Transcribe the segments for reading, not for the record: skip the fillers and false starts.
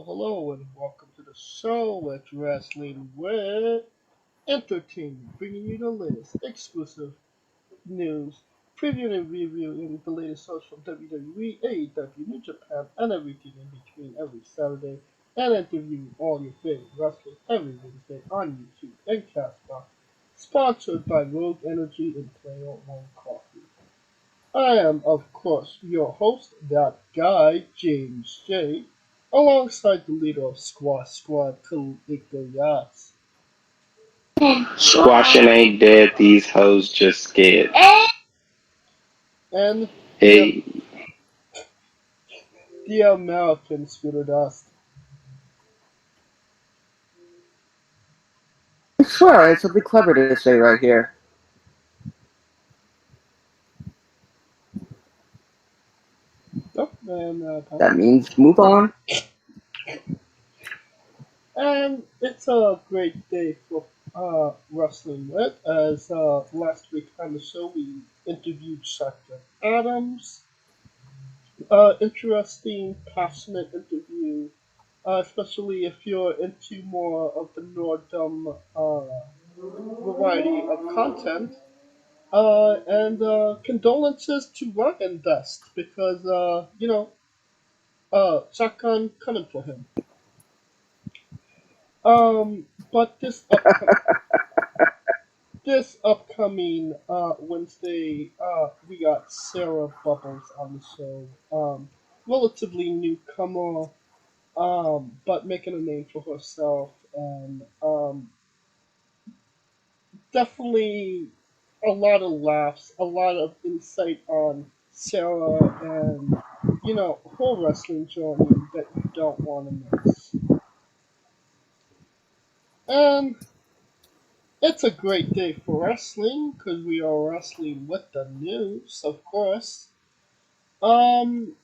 hello, and welcome to the show at Wrestling with Entertainment, bringing you the latest exclusive news, previewing and reviewing the latest shows from WWE, AEW, New Japan, and everything in between every Saturday, and interviewing all your favorite wrestlers every Wednesday on YouTube and Castbox, sponsored by Rogue Energy and Player One Coffee. I am, of course, your host, that guy, James J., alongside the leader of Squash Squad, Kaliko Yas. Squashing ain't dead, these hoes just scared. And Hey, the American Scooter Dust. I swear, I had something clever to say right here. Oh, and, That means move on. and it's a great day for wrestling with, as last week on the show we interviewed Shotgun Adams. Interesting, passionate interview, especially if you're into more of the Nordum variety of content. And condolences to Ryan Best because Shotgun coming for him. But this upcoming Wednesday, we got Sarah Bubbles on the show. Relatively newcomer, but making a name for herself, and definitely a lot of laughs, a lot of insight on Sarah and her wrestling journey that you don't want to miss. And it's a great day for wrestling because we are wrestling with the news, of course. Um,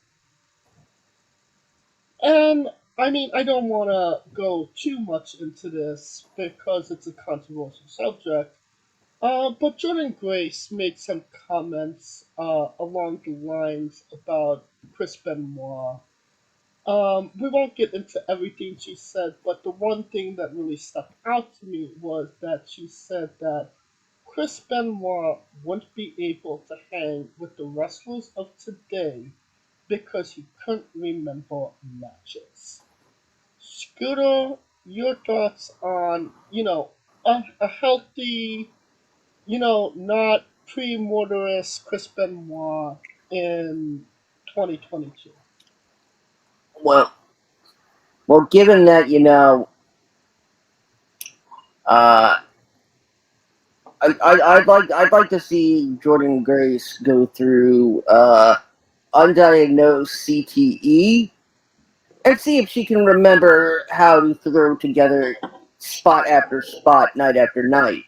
and I mean, I don't want to go too much into this because it's a controversial subject. But Jordan Grace made some comments along the lines about Chris Benoit. We won't get into everything she said, but the one thing that really stuck out to me was that she said that Chris Benoit wouldn't be able to hang with the wrestlers of today because he couldn't remember matches. Scooter, your thoughts on, a healthy, not pre-murderous Chris Benoit in 2022. Well, given that uh, I'd like to see Jordan Grace go through undiagnosed CTE and see if she can remember how to throw together spot after spot, night after night.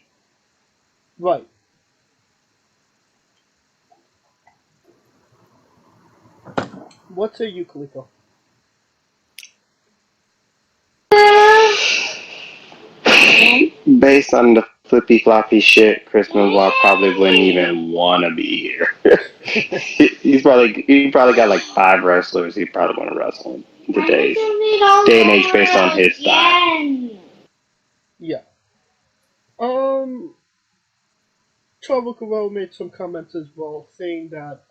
Right. What say you, Kaliko? based on the flippy floppy shit, Chris Benoit probably wouldn't even want to be here. he probably got like 5 wrestlers he probably want to wrestle in today's day and age based on his style. Yeah. Um, Trevor Carell made some comments as well, saying that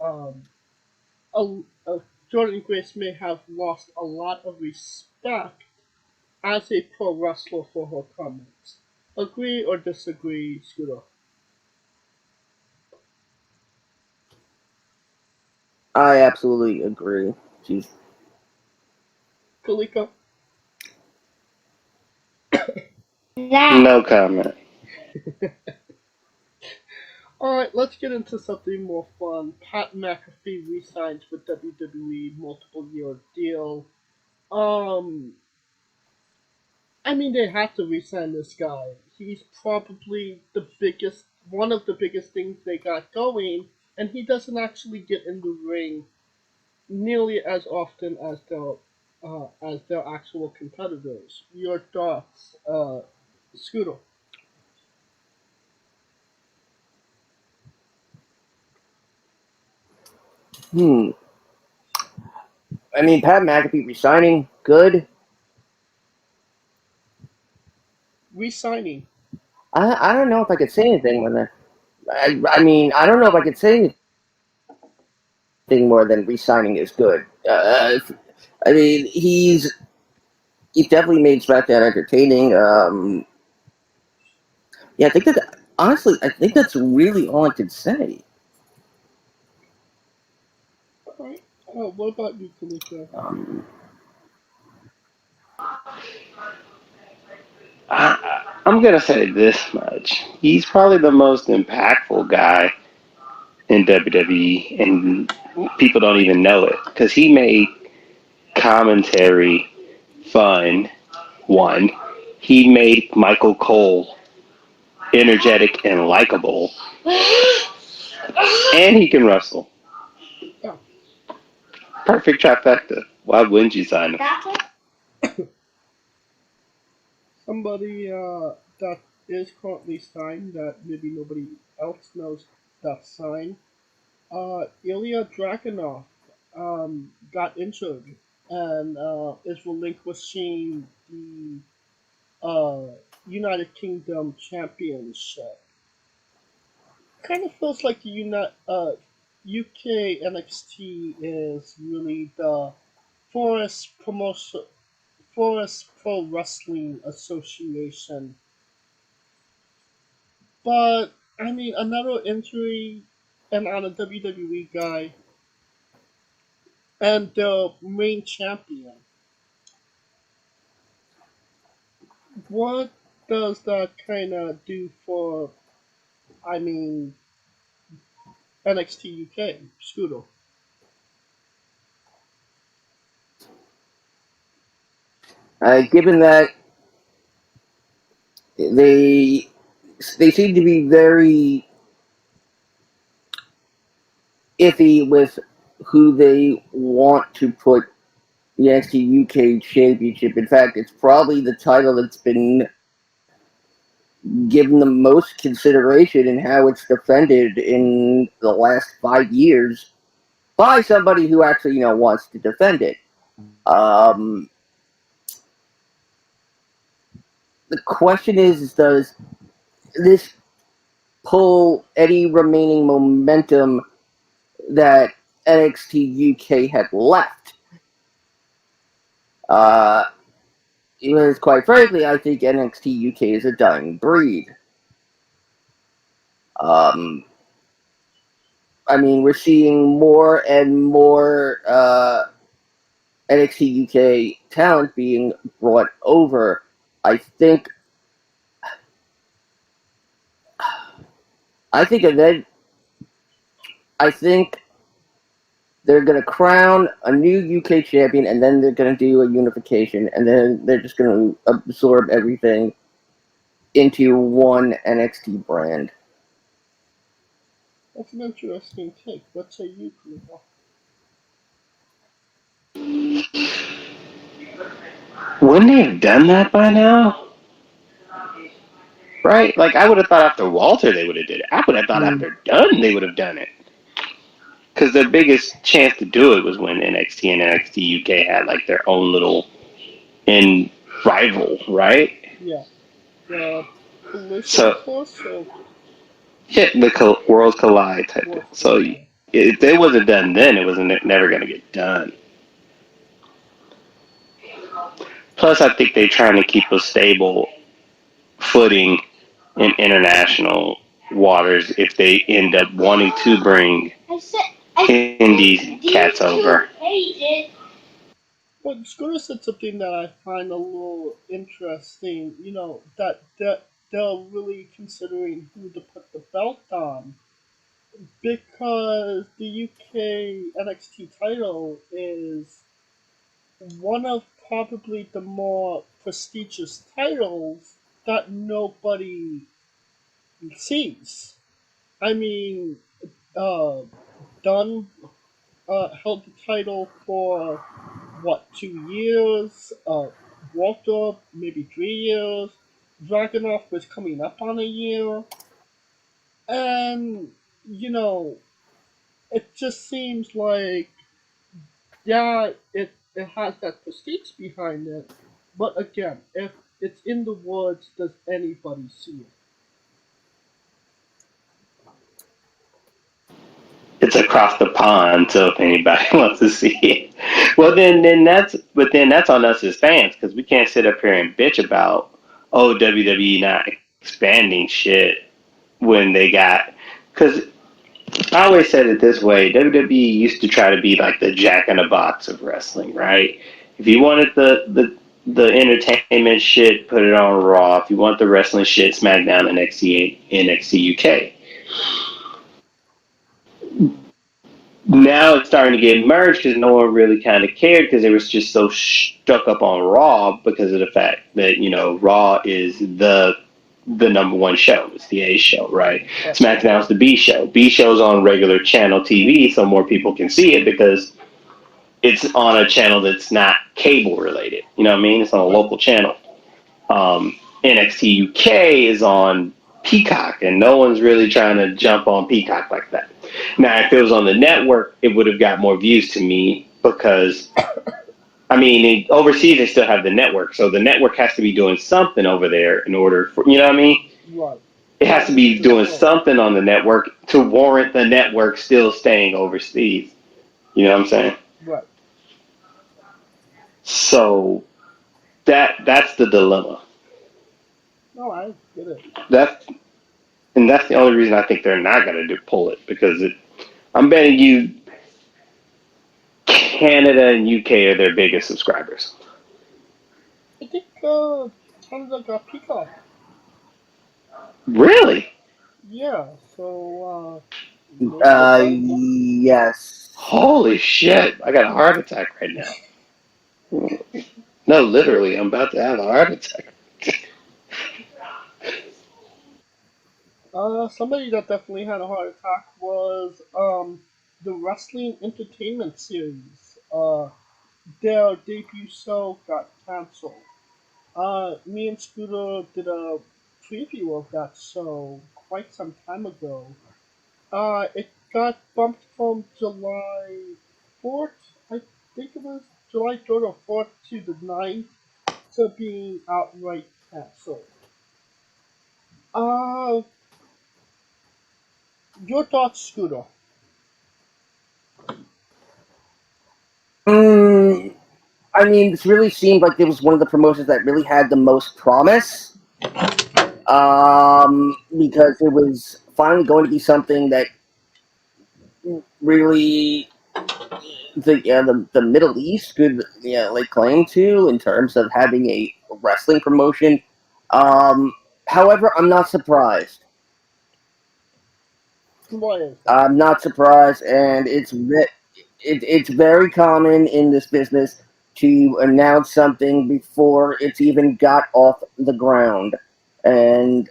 Jordan Grace may have lost a lot of respect as a pro wrestler for her comments. Agree or disagree, Scooter? I absolutely agree. She's Kaliko? No comment. Alright, let's get into something more fun. Pat McAfee re-signs with WWE multiple year deal. Um, I mean, they have to re-sign this guy. He's probably one of the biggest things they got going, and he doesn't actually get in the ring nearly as often as their actual competitors. Your thoughts, Scooter? I mean, Pat McAfee resigning, good. Resigning. I don't know if I could say anything more than I mean I don't know if I could say anything more than re-signing is good. I mean he's definitely made SmackDown entertaining. Yeah, I think that honestly I think that's really all I could say. All right. What about you, Kalika? Um, I'm gonna say this much: he's probably the most impactful guy in WWE, and people don't even know it because he made commentary fun. One, he made Michael Cole energetic and likable, and he can wrestle. Yeah, Perfect trifecta. Why wouldn't you sign him? somebody that is currently signed that maybe nobody else knows that signed. Ilya Dragunov got injured and is relinquishing the United Kingdom Championship. Kind of feels like the UK NXT is really the Forest Promotion Forest Pro Wrestling Association. But I mean, another injury and on a WWE guy and the main champion. What does that kind of do for? I mean, NXT UK, Scooter. Given that they they seem to be very iffy with who they want to put the NXT UK Championship. In fact, it's probably the title that's been given the most consideration in how it's defended in the last 5 years by somebody who actually wants to defend it. Um, the question is, does this pull any remaining momentum that NXT UK had left? Uh, because quite frankly, I think NXT UK is a dying breed. Um, I mean, we're seeing more and more NXT UK talent being brought over. I think, I think, and then I think they're gonna crown a new UK champion, and then they're gonna do a unification, and then they're just gonna absorb everything into one NXT brand. That's an interesting take. What say you, Kalika? Wouldn't they have done that by now? Right? Like I would have thought after Walter they would have did it. I would have thought Hmm. after Dunn they would have done it. Because their biggest chance to do it was when NXT and NXT UK had like their own little in rival, right? Yeah, the collision So course or yeah, the worlds collide type thing. worth So collide? if they wasn't done then, it wasn't never gonna get done. Plus, I think they're trying to keep a stable footing in international waters if they end up wanting to bring Indies cats over. But Scooter said something that I find a little interesting. That they're really considering who to put the belt on because the UK NXT title is one of probably the more prestigious titles that nobody sees. I mean, uh, Dunn held the title for what 2 years? Walter maybe 3 years. Dragunov was coming up on a year, and you know, it just seems like yeah, it has that prestige behind it. But again, It's in the words, does anybody see it? It's across the pond, so if anybody wants to see it, well, then that's on us as fans because we can't sit up here and bitch about WWE not expanding shit when they got because I always said it this way: WWE used to try to be like the Jack in the Box of wrestling, right? If you wanted the entertainment shit, put it on Raw. If you want the wrestling shit, SmackDown, NXT, UK. Now it's starting to get merged because no one really kind of cared because they was just so stuck up on Raw because of the fact that Raw is the number one show. It's the A show, right? Right. SmackDown's the B show. B show's on regular channel TV, so more people can see it because it's on a channel that's not cable related. You know what I mean? It's on a Right. local channel. NXT UK is on Peacock, and no one's really trying to jump on Peacock like that. Now, if it was on the network, it would have got more views to me because, I mean, overseas they still have the network, so the network has to be doing something over there in order for, you know what I mean? Right. It has Right. to be To doing show. something on the network to warrant the network still staying overseas. You know what I'm saying? Right. So that's the dilemma. No, I get it. That's and that's the only reason I think they're not going to pull it because I'm betting you Canada and UK are their biggest subscribers. I think Canada got Peacock. Really? Yeah, so maybe it's time for. Yes. Holy shit! I got a heart attack right now. No, literally, I'm about to have a heart attack. Somebody that definitely had a heart attack was the Wrestling Entertainment Series. Their debut show got canceled. Me and Scooter did a preview of that show quite some time ago. It got bumped from July 4th, I think it was July 3rd or 4th to the 9th to being outright canceled. Uh, your thoughts, Scooter? Mm, I mean, this really seemed like it was one of the promotions that really had the most promise. Because it was finally going to be something that really the Middle East could lay claim to in terms of having a wrestling promotion. Um, However, I'm not surprised. Why is that? I'm not surprised, and it's very common in this business to announce something before it's even got off the ground, and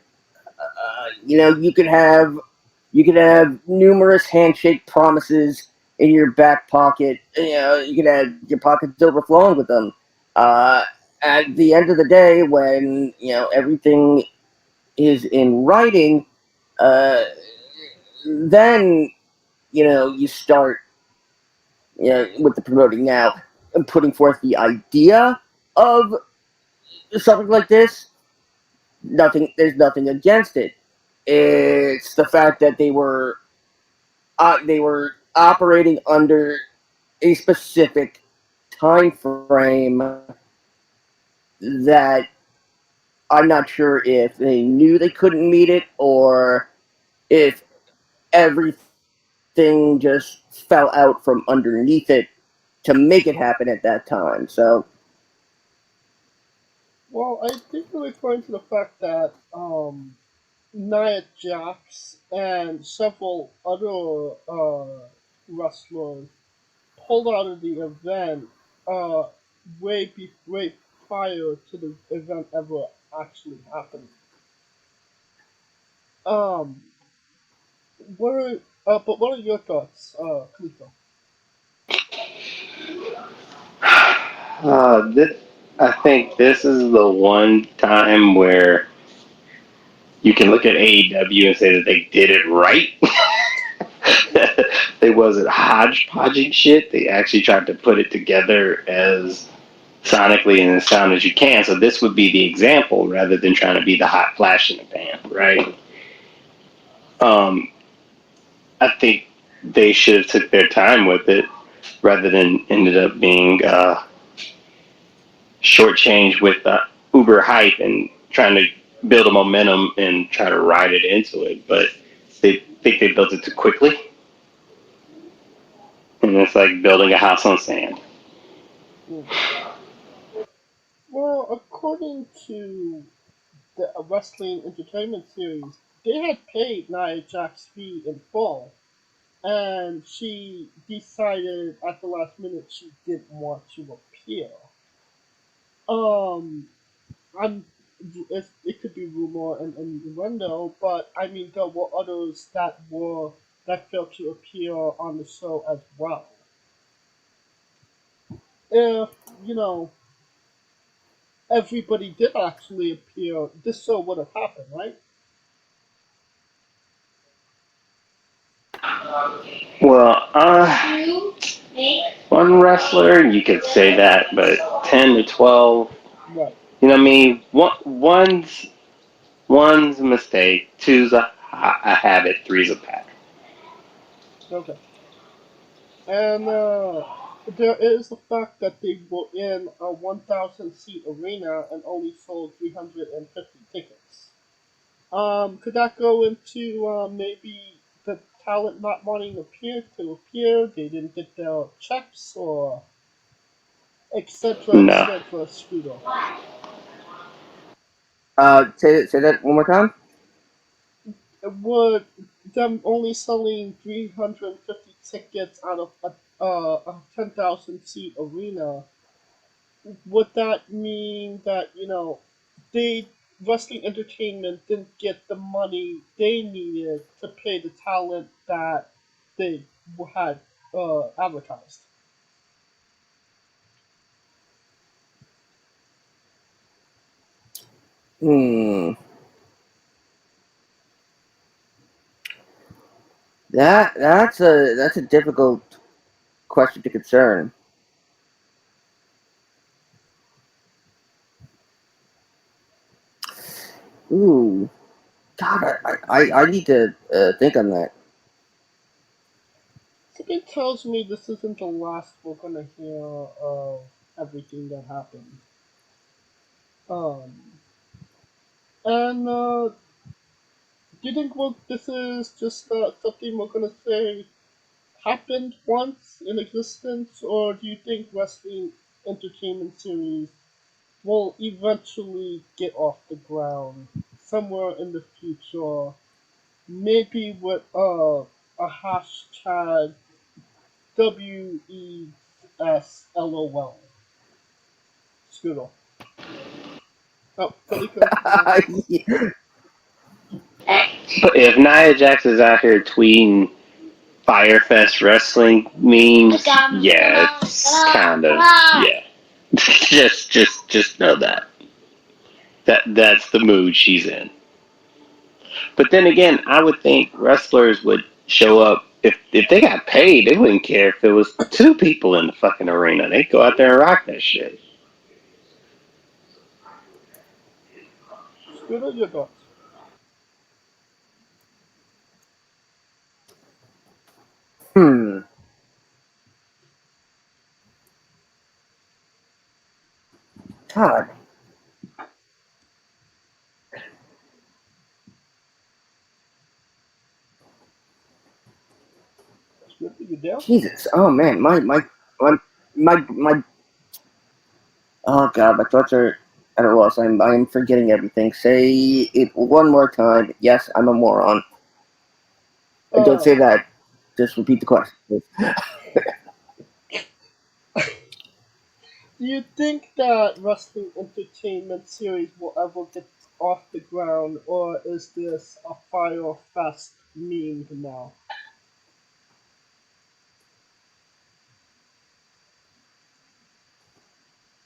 you could have numerous handshake promises in your back pocket. You could have your pockets overflowing with them. Uh, at the end of the day, when everything is in writing, uh, then you start with the promoting now and putting forth the idea of something like this. There's nothing against it. It's the fact that they were operating under a specific time frame that I'm not sure if they knew they couldn't meet it or if everything just fell out from underneath it to make it happen at that time. So, Well, I think you're referring to the fact that Nia Jax and several other wrestlers pulled out of the event uh, way prior to the event ever actually happening. Um, what are your thoughts, Kaliko? I think this is the one time where you can look at AEW and say that they did it right. They wasn't hodgepodging shit. They actually tried to put it together as sonically and as sound as you can. So this would be the example rather than trying to be the hot flash in the pan, right? Um, I think they should have took their time with it rather than ended up being shortchanged with Uber hype and trying to build a momentum and try to ride it into it. But they think they built it too quickly, and it's like building a house on sand. Mm. Well, according to the Wrestling Entertainment Series, they had paid Nia Jax's fee in full, and she decided at the last minute she didn't want to appear. Um, I'm it could be rumor and innuendo, but I mean there were others that failed to appear on the show as well. If you know everybody did actually appear, this show would have happened, right? Well, one wrestler you could say that, but 10 to 12, Right. you know what I mean? One's a mistake, two's a habit, three's a pattern. Okay. And there is the fact that they were in a 1,000 seat arena and only sold 350 tickets. Could that go into maybe the talent not wanting to appear? They didn't get their checks or etc. No. etc. Scooter. Say that one more time. Would them only selling 350 tickets out of a 10,000 seat arena, would that mean that, they wrestling entertainment didn't get the money they needed to pay the talent that they had advertised? Hmm. That's a difficult question to concern. Ooh, God, I need to think on that. Something tells me this isn't the last we're gonna hear of everything that happened. Um, and do you think this is just something we're gonna say happened once in existence, or do you think wrestling entertainment series will eventually get off the ground somewhere in the future, maybe with a hashtag WESLOL? Scooter. Oh, Felica, you wanna go? But if Nia Jax is out here tweeting Firefest wrestling memes, yeah, it's kind of yeah. just know that's the mood she's in. But then again, I would think wrestlers would show up if they got paid. They wouldn't care if it was two people in the fucking arena. They'd go out there and rock that shit. Scooter, your thoughts? Hmm. God, Scooter, you there? Jesus. Oh man, my. Oh God, my thoughts are at a loss. I'm forgetting everything. Say it one more time. Yes, I'm a moron. And don't say Uh, that. Just repeat the question. do you think that wrestling entertainment series will ever get off the ground, or is this a fire fest meme now?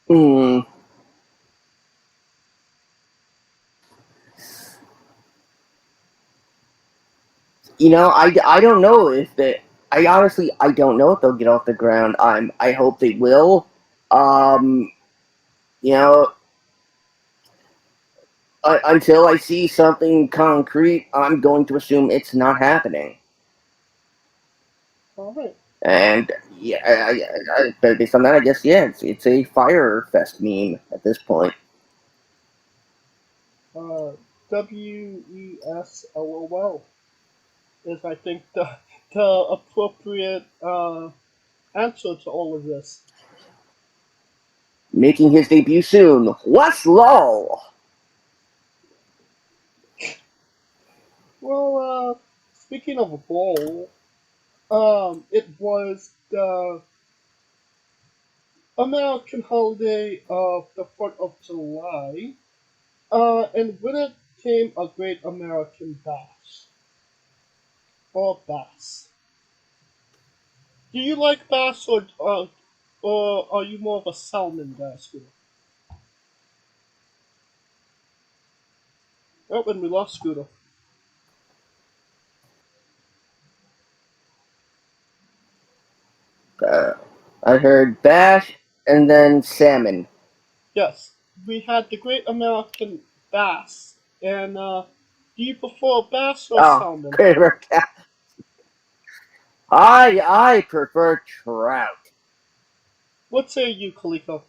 Hmm. I don't know if they. I honestly I don't know if they'll get off the ground. I hope they will. Um. You know, until I see something concrete, I'm going to assume it's not happening. All right. And yeah, based on that, I guess it's a Fire Fest meme at this point. WESLOL is, I think, the appropriate answer to all of this. Making his debut soon, Westlaw. Well, speaking of a bowl, it was the American holiday of the 4th of July, and with it came a great American bash, or bass. Do you like bass, or are you more of a salmon bass? Oh, and we lost Scooter. Uh, I heard bash and then salmon. Yes, we had the Great American Bass. And do you prefer bass or Oh, salmon? favorite cat. I prefer trout. What say you, Kaliko?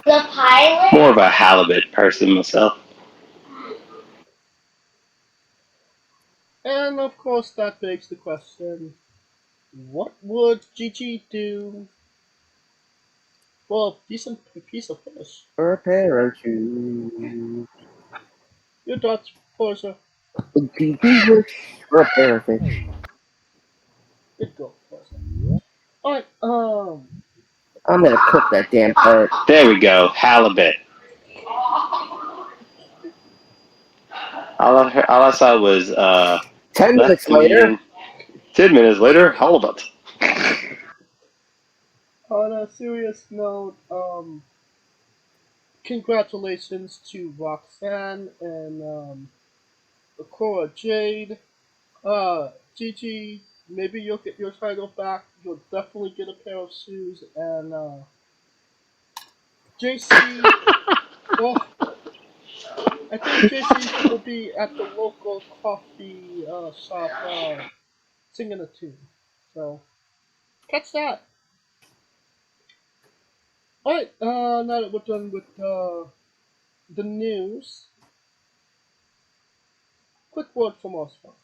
The pilot? More of a halibut person myself. And of course, that begs the question: what would Gigi do for a decent piece of fish? For a pair of shoes. Your thoughts, Portia? GG wish for a pair of fish. Good go, Portia. Alright, I'm gonna cook that damn part. There we go, halibut. All I saw was 10 minutes left the later, meeting. 10 minutes later, halibut. on a serious note, congratulations to Roxanne and Cora Jade. Gigi, maybe you'll get your title back. You'll definitely get a pair of shoes. And JC, well, I think JC will be at the local coffee shop singing a tune. So catch that. Alright, now that we're done with the news, quick word from our sponsor.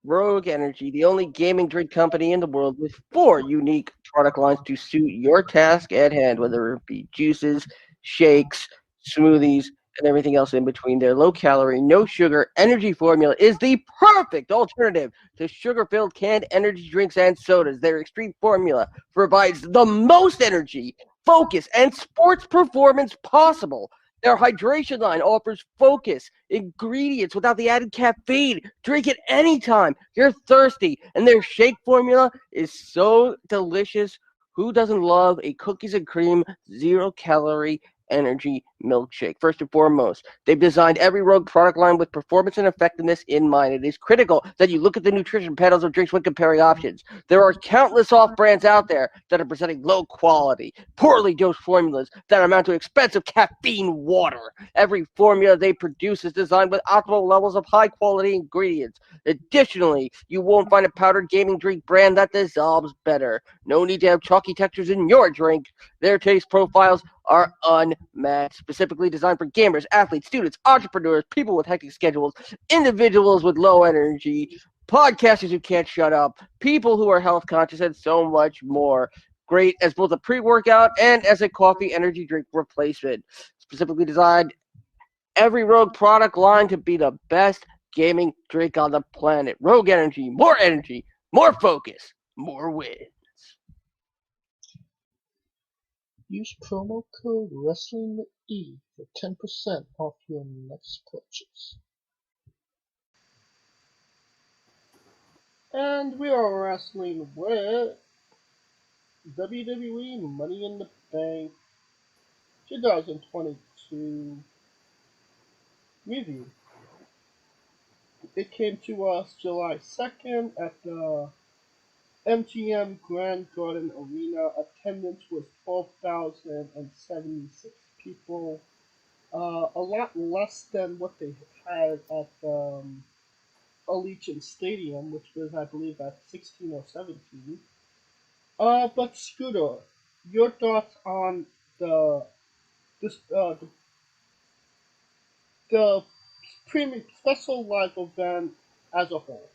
Rogue Energy, the only gaming drink company in the world with 4 unique product lines to suit your task at hand, whether it be juices, shakes, smoothies, and everything else in between. Their low calorie, no sugar energy formula is the perfect alternative to sugar filled canned energy drinks and sodas. Their extreme formula provides the most energy, focus, and sports performance possible. Their hydration line offers focus, ingredients without the added caffeine. Drink it anytime you're thirsty. And their shake formula is so delicious. Who doesn't love a cookies and cream, 0 calorie energy milkshake? First and foremost, they've designed every Rogue product line with performance and effectiveness in mind. It is critical that you look at the nutrition panels of drinks when comparing options. There are countless off brands out there that are presenting low quality, poorly dosed formulas that amount to expensive caffeine water. Every formula they produce is designed with optimal levels of high quality ingredients. Additionally, you won't find a powdered gaming drink brand that dissolves better. No need to have chalky textures in your drink. Their taste profiles are unmatched, specifically designed for gamers, athletes, students, entrepreneurs, people with hectic schedules, individuals with low energy, podcasters who can't shut up, people who are health conscious, and so much more. Great as both a pre workout and as a coffee energy drink replacement. Specifically designed every Rogue product line to be the best gaming drink on the planet. Rogue energy, more focus, more win. Use promo code WrestlingWithE for 10% off your next purchase. And we are wrestling with WWE Money in the Bank 2022 review. It came to us July 2nd at the MGM Grand Garden Arena attendance was 12,076 people, a lot less than what they had at Allegiant Stadium, which was, I believe, at 16 or 17. But Scooter, your thoughts on the this the premium special live event as a whole?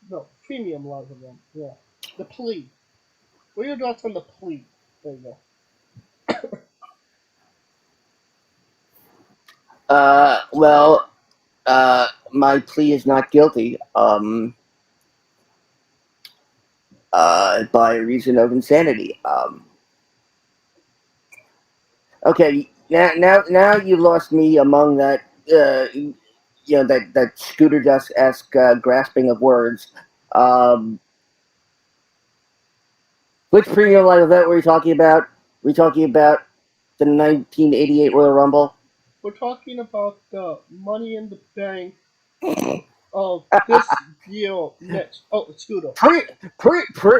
No, premium live event. Yeah, the plea. What are your thoughts on the plea? There you go. Well, my plea is not guilty. By reason of insanity. Okay, now you lost me among that. That Scooter Dust esque grasping of words. Um, which premium live event were we talking about? Were we talking about the 1988 Royal Rumble? We're talking about the Money in the Bank of this year next. Oh, Scooter.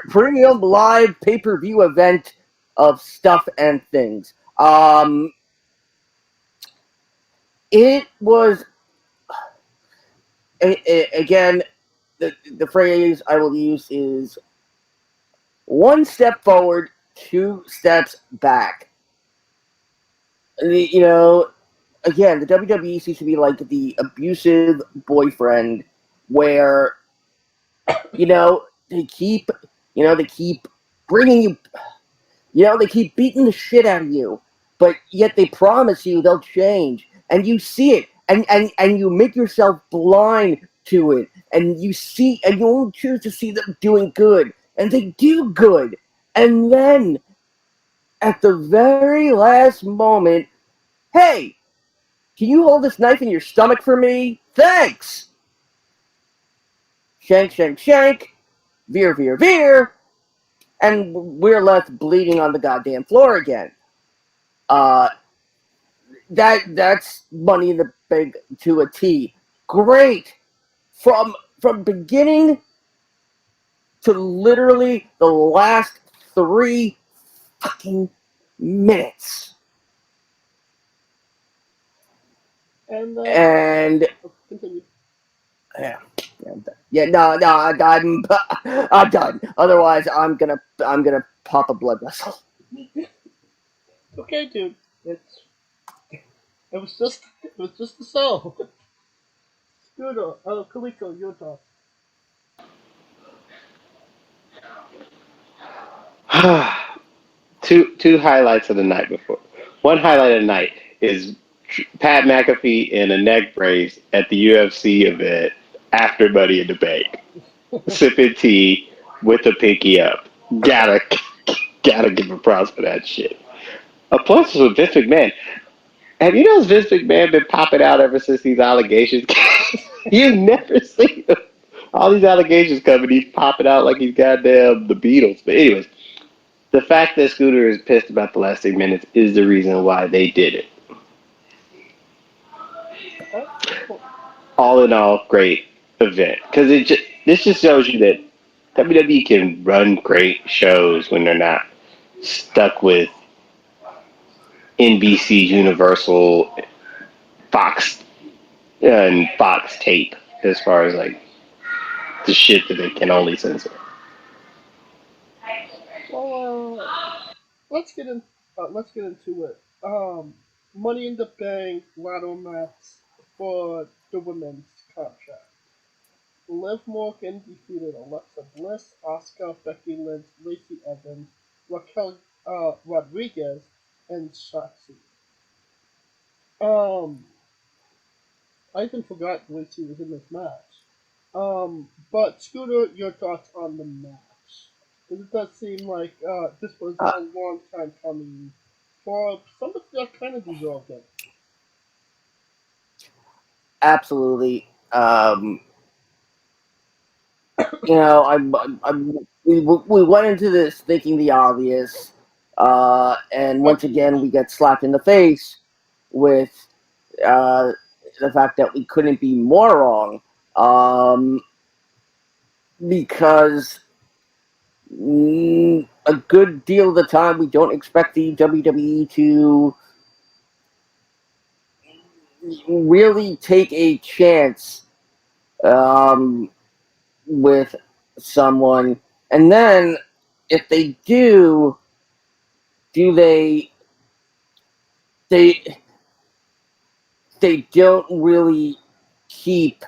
Premium live pay per view event of stuff and things. It was again the phrase I will use is one step forward, two steps back. You know, again, the WWE seems to be like the abusive boyfriend, where they keep, they keep bringing you, they keep beating the shit out of you, but yet they promise you they'll change, and you see it, and you make yourself blind to it, and you only choose to see them doing good, and they do good, and then at the very last moment, hey, can you hold this knife in your stomach for me? Thanks! Shank, shank, shank, veer, veer, veer, and we're left bleeding on the goddamn floor again. Uh, that's Money in the Bank to a T. Great, from beginning to literally the last 3 fucking minutes. And And continue. yeah, yeah, no, I'm done. Otherwise, I'm gonna pop a blood vessel. Okay, dude. It was just a show. Scooter. Kaliko, your thoughts. Two highlights of the night before. One highlight of the night is Pat McAfee in a neck brace at the UFC event after Money in the Bank, sipping tea with a pinky up. Gotta gotta give him props for that shit. Plus, with Vince McMahon. Have you noticed Vince McMahon been popping out ever since these allegations? You never see him. All these allegations coming, he's popping out like he's goddamn the Beatles. But anyways, the fact that Scooter is pissed about the last 8 minutes is the reason why they did it. Oh, cool. All in all, great event because this just shows you that WWE can run great shows when they're not stuck with NBC, Universal, Fox, and Fox tape as far as like the shit that they can only censor. Well, let's get in. Let's get into it. Money in the Bank ladder match for the women's contract. Liv Morgan defeated Alexa Bliss, Asuka, Becky Lynch, Lacey Evans, Raquel Rodriguez, and Shotzi. Um, I even forgot Lacey was in this match. But Scooter, your thoughts on the match? Because it does seem like this was Uh, a long time coming for somebody that kind of deserved it. Absolutely. We went into this thinking the obvious, and once Agreed. again we get slapped in the face with uh, the fact that we couldn't be more wrong. Um, because a good deal of the time we don't expect the WWE to really take a chance um, with someone, and then if they do they they don't really keep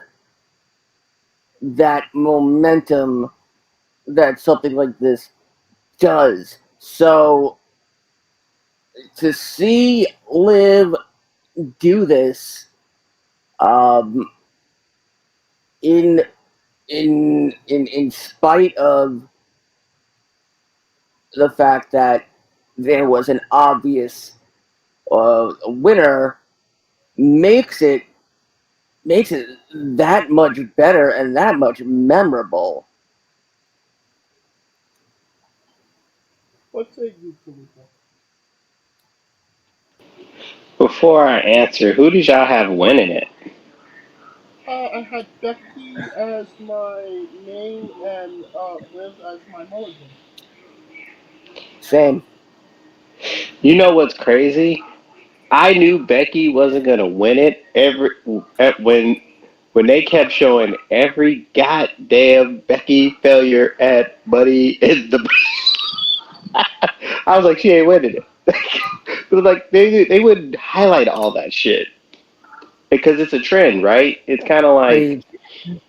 that momentum that something like this does. So to see Liv do this um, in in spite of the fact that there was an obvious winner makes it makes it that much better and that much memorable. What say you, Felipe? Before I answer, who did y'all have winning it? I had Becky as my main and Liv as my mulligan. Same. You know what's crazy? I knew Becky wasn't gonna win it when they kept showing every goddamn Becky failure at Buddy is the. I was like, she ain't winning it. It was like they would highlight all that shit because it's a trend, right? It's kind of like They,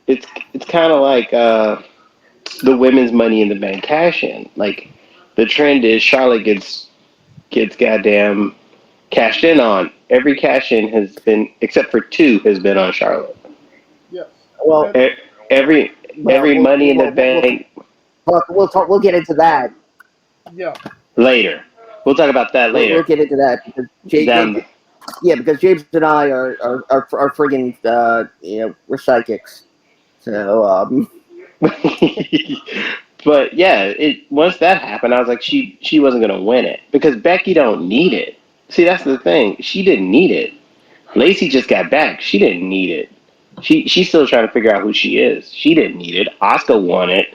it's kind of like the women's Money in the Bank cash in. Like the trend is Charlotte gets goddamn cashed in on. Every cash in has been except for two has been on Charlotte. Yes, well, and Every well, every Money in the Bank we'll get into that. yeah, later. We'll talk about that We'll later. get into that because Down. yeah, because James and I are friggin' we're psychics. So But yeah, it once that happened, I was like, she wasn't gonna win it because Becky don't need it. See, that's the thing. She didn't need it. Lacey just got back. She didn't need it. She's still trying to figure out who she is. She didn't need it. Oscar won it,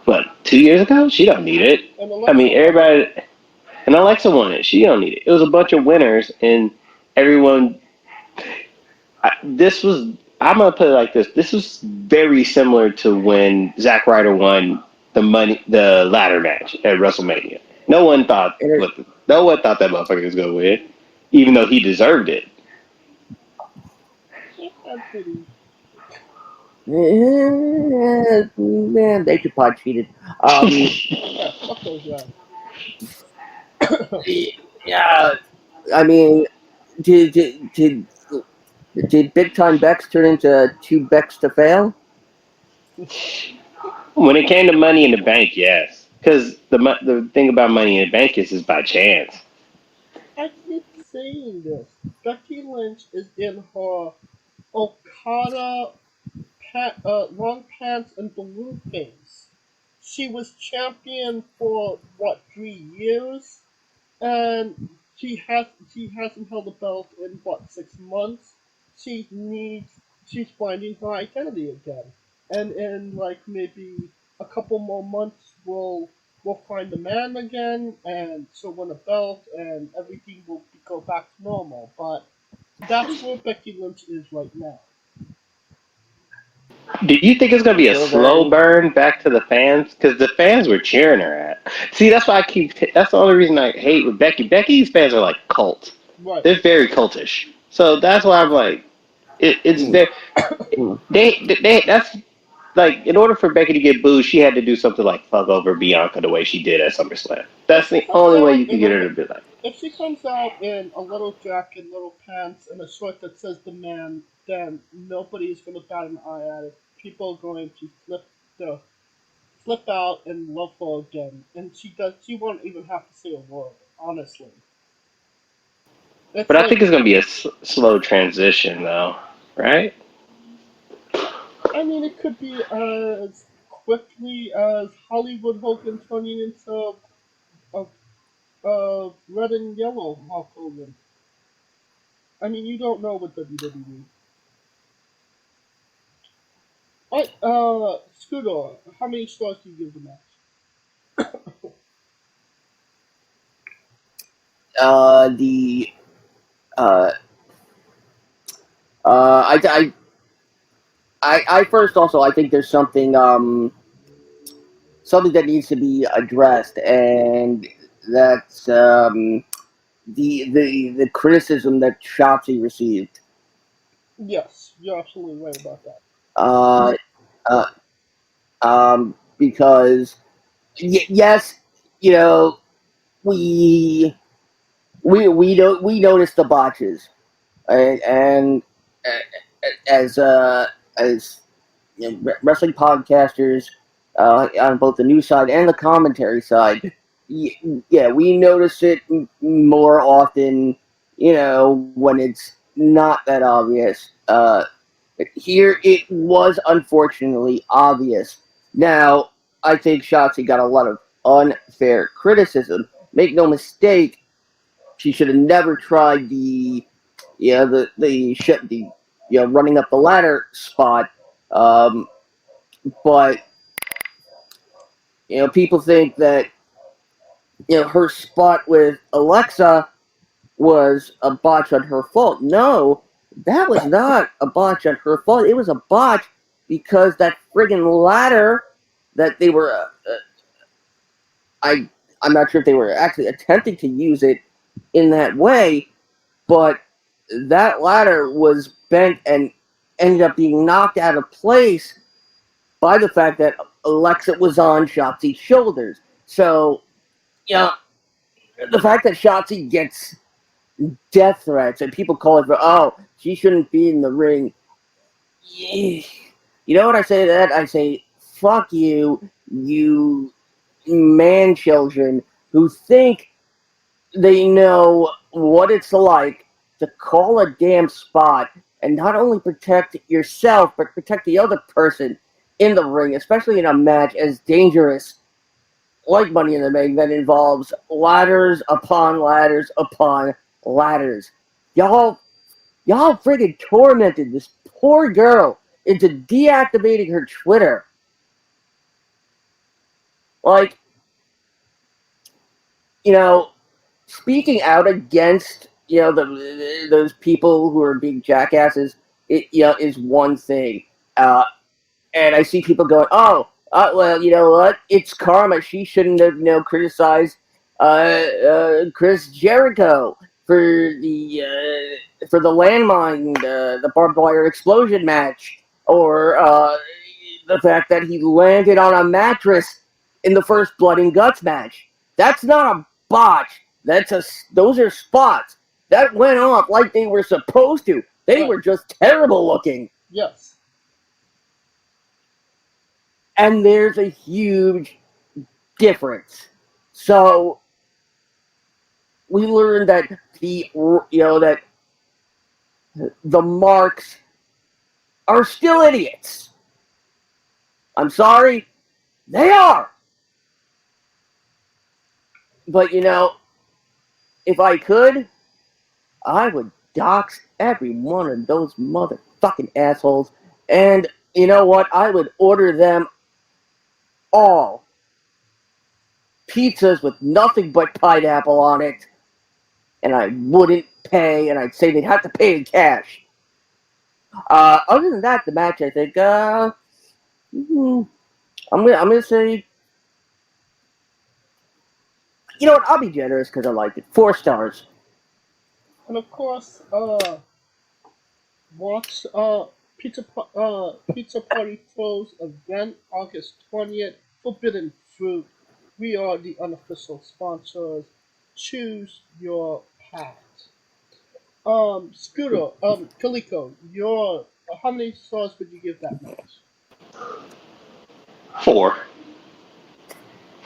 but 2 years ago, she don't need it. and I Alexa mean, won it. everybody and Alexa won it. She don't need it. It was a bunch of winners, and everyone. This was. I'm gonna put it like this. This was very similar to when Zack Ryder won the ladder match at WrestleMania. it, No one thought that motherfucker was gonna win, even though he deserved it. That's pretty. man, they could probably cheated. Um, Yeah, fuck those guys. yeah, I mean, did did did, did Big Time Bex turn into two Bex to fail? When it came to Money in the Bank, yes, because the thing about Money in the Bank is by chance. I keep saying this. Becky Lynch is in her Okada long pants and balloon phase. She was champion for what 3 years, and she hasn't held a belt in what 6 months. She's finding her identity again, and in like maybe a couple more months we'll find a man again, and she'll win a belt, and everything will go back to normal. But that's where Becky Lynch is right now. Do you think it's gonna be a Until slow then, burn back to the fans? Because the fans were cheering her at. See, that's why I keep. That's the only reason I hate with Becky. Becky's fans are like cult. Right. They're very cultish. So that's why I'm like, it's mm, there. mm. That's like in order for Becky to get booed, she had to do something like fuck over Bianca the way she did at SummerSlam. If That's she the comes only way out you could in a get her to be like. if she comes out in a little jacket, little pants, and a shirt that says the man, then nobody is going to bat an eye at it. People are going to flip out and love her again, and she won't even have to say a word. Honestly, But it's I think like it's gonna be a slow transition, though, right? I mean it could be as quickly as Hollywood Hogan turning into a, red and yellow Hulk Hogan. I mean you don't know with WWE. Scooter, how many stars do you give the match? The uh, I, I first also I think there's something that needs to be addressed, and that's the criticism that Shotzi received. Yes, you're absolutely right about that. Uh, uh, because yes, you know we we noticed the botches, and as wrestling podcasters on both the news side and the commentary side, yeah, we notice it more often. When it's not that obvious. Here it was unfortunately obvious. Now I think Shotzi got a lot of unfair criticism. Make no mistake, she should have never tried the running up the ladder spot. Um, but people think that her spot with Alexa was a botch on her fault. No, that was not a botch on her fault. It was a botch because that friggin' ladder that they were I I'm not sure if they were actually attempting to use it in that way, but that ladder was bent and ended up being knocked out of place by the fact that Alexa was on Shotzi's shoulders. So, you know, the fact that Shotzi gets death threats and people call it for, oh, she shouldn't be in the ring. You know what I say to that? I say, fuck you, you man children who think they know what it's like to call a damn spot and not only protect yourself, but protect the other person in the ring, especially in a match as dangerous like Money in the Bank that involves ladders upon ladders upon ladders. Y'all, y'all friggin' tormented this poor girl into deactivating her Twitter. Like, you know, speaking out against those people who are being jackasses, it is one thing. And I see people going, "Oh, well, you know what? It's karma. She shouldn't have, criticized Chris Jericho for the landmine, the barbed wire explosion match, or the fact that he landed on a mattress in the first Blood and Guts match. That's not a botch. Those are spots that went off like they were supposed to. They Right. were just terrible looking." Yes. And there's a huge difference. So we learned that that the marks are still idiots. I'm sorry, they are. But if I could, I would dox every one of those motherfucking assholes. And you know what? I would order them all pizzas with nothing but pineapple on it, and I wouldn't pay, and I'd say they'd have to pay in cash. Other than that, the match, I think, hmm, I'm gonna say, you know what? I'll be generous because I liked it. 4 stars. And of course, watch Pizza Party Throws event August 20th. Forbidden Fruit. We are the unofficial sponsors. Choose your path. Scooter, Kaliko, your how many stars would you give that match? Four.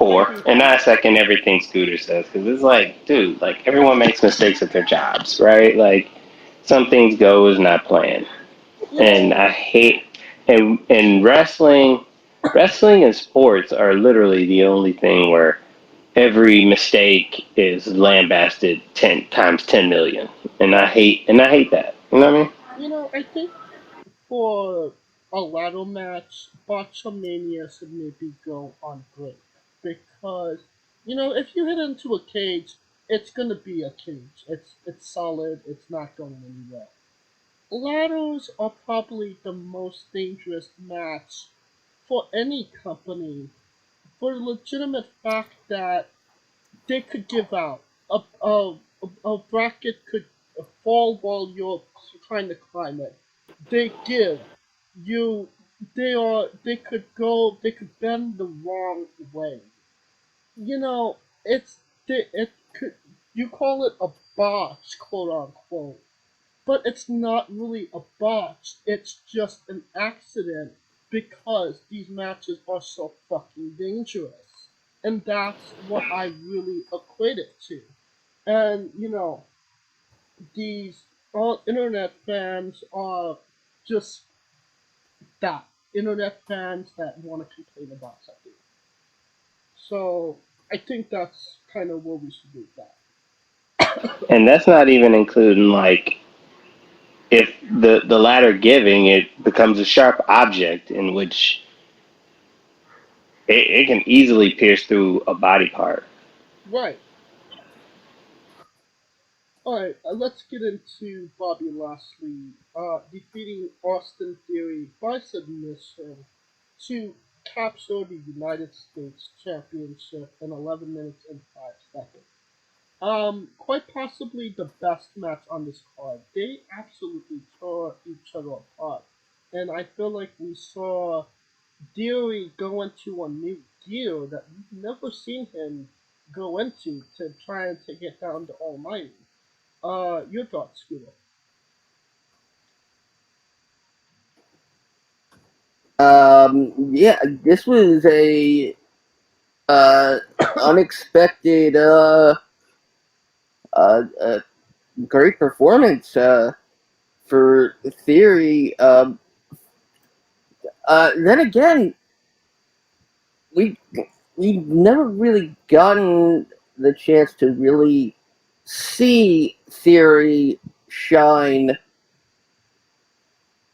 Thank Four. you. And I second everything Scooter says because it's like, dude, like everyone makes mistakes at their jobs, right? Like some things go as not planned. You And know, I hate and wrestling and sports are literally the only thing where every mistake is lambasted 10 times 10 million. And I hate that. You know what I mean? I think for a ladder match, Botchamania should maybe go on break. Because, if you hit into a cage, it's gonna be a cage. It's solid, it's not going anywhere. Ladders are probably the most dangerous match for any company for the legitimate fact that they could give out. A bracket could fall while you're trying to climb it. They give. You they could bend the wrong way. You know, it could you call it a botch, quote unquote. But it's not really a botch. It's just an accident because these matches are so fucking dangerous. And that's what I really equate it to. And, these all internet fans are just that. Internet fans that want to complain about something. So I think that's kind of where we should do that. And that's not even including like if the latter giving it becomes a sharp object in which it can easily pierce through a body part. Right. Alright, let's get into Bobby Lashley defeating Austin Theory by submission to capture the United States Championship in 11 minutes and 5 seconds. Quite possibly the best match on this card. They absolutely tore each other apart. And I feel like we saw Theory go into a new gear that we've never seen him go into to try and take it down to Almighty. Your thoughts, Scooter? Yeah, this was a uh, unexpected, uh, great performance for Theory. Then again, we we've never really gotten the chance to really see Theory shine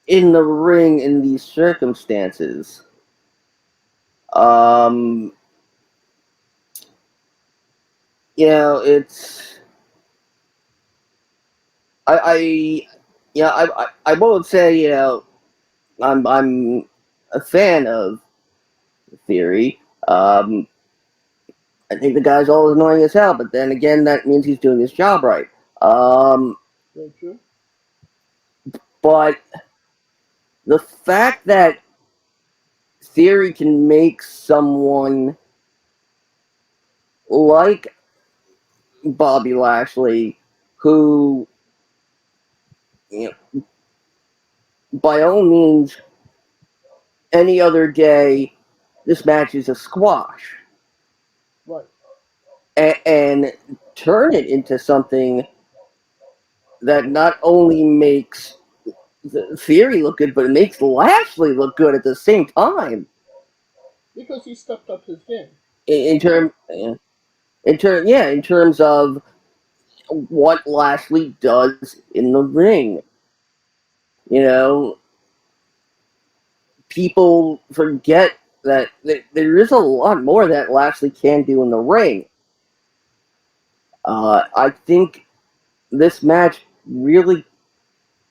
in the ring in these circumstances. Um, it's I yeah, I won't say I'm a fan of Theory. I think the guy's always annoying as hell, but then again, that means he's doing his job right. Um, Very true. but the fact that Theory can make someone like Bobby Lashley, who, you know, by all means, any other day, this match is a squash, Right. and turn it into something that not only makes the Theory look good, but it makes Lashley look good at the same time. Because he stepped up his game. In term, in terms of what Lashley does in the ring. You know, people forget that there is a lot more that Lashley can do in the ring. I think this match really,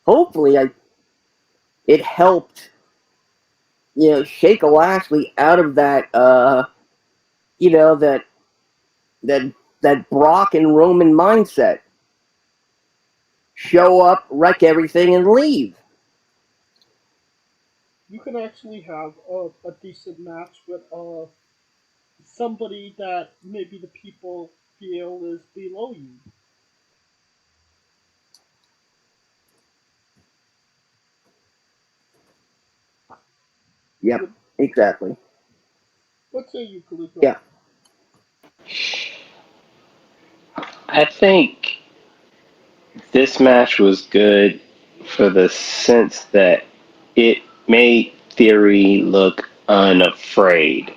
hopefully, it helped shake a Lashley out of that you know that that that Brock and Roman mindset. Show up, wreck everything, and leave. You can actually have a decent match with somebody that maybe the people feel is below you. Yep, What, exactly. what say you, Kaliko? Yeah. I think this match was good for the sense that it made Theory look unafraid,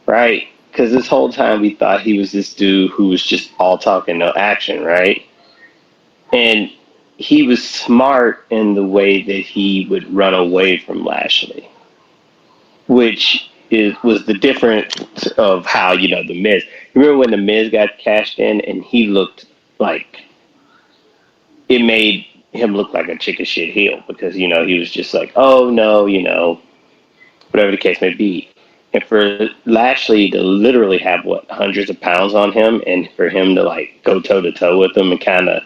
right? Because this whole time we thought he was this dude who was just all talk and no action, right? And he was smart in the way that he would run away from Lashley, which was the difference of how the Miz. Remember when the Miz got cashed in and he looked like it made him look like a chicken shit heel because he was just like, oh no, whatever the case may be. And for Lashley to literally have hundreds of pounds on him, and for him to like go toe to toe with him and kind of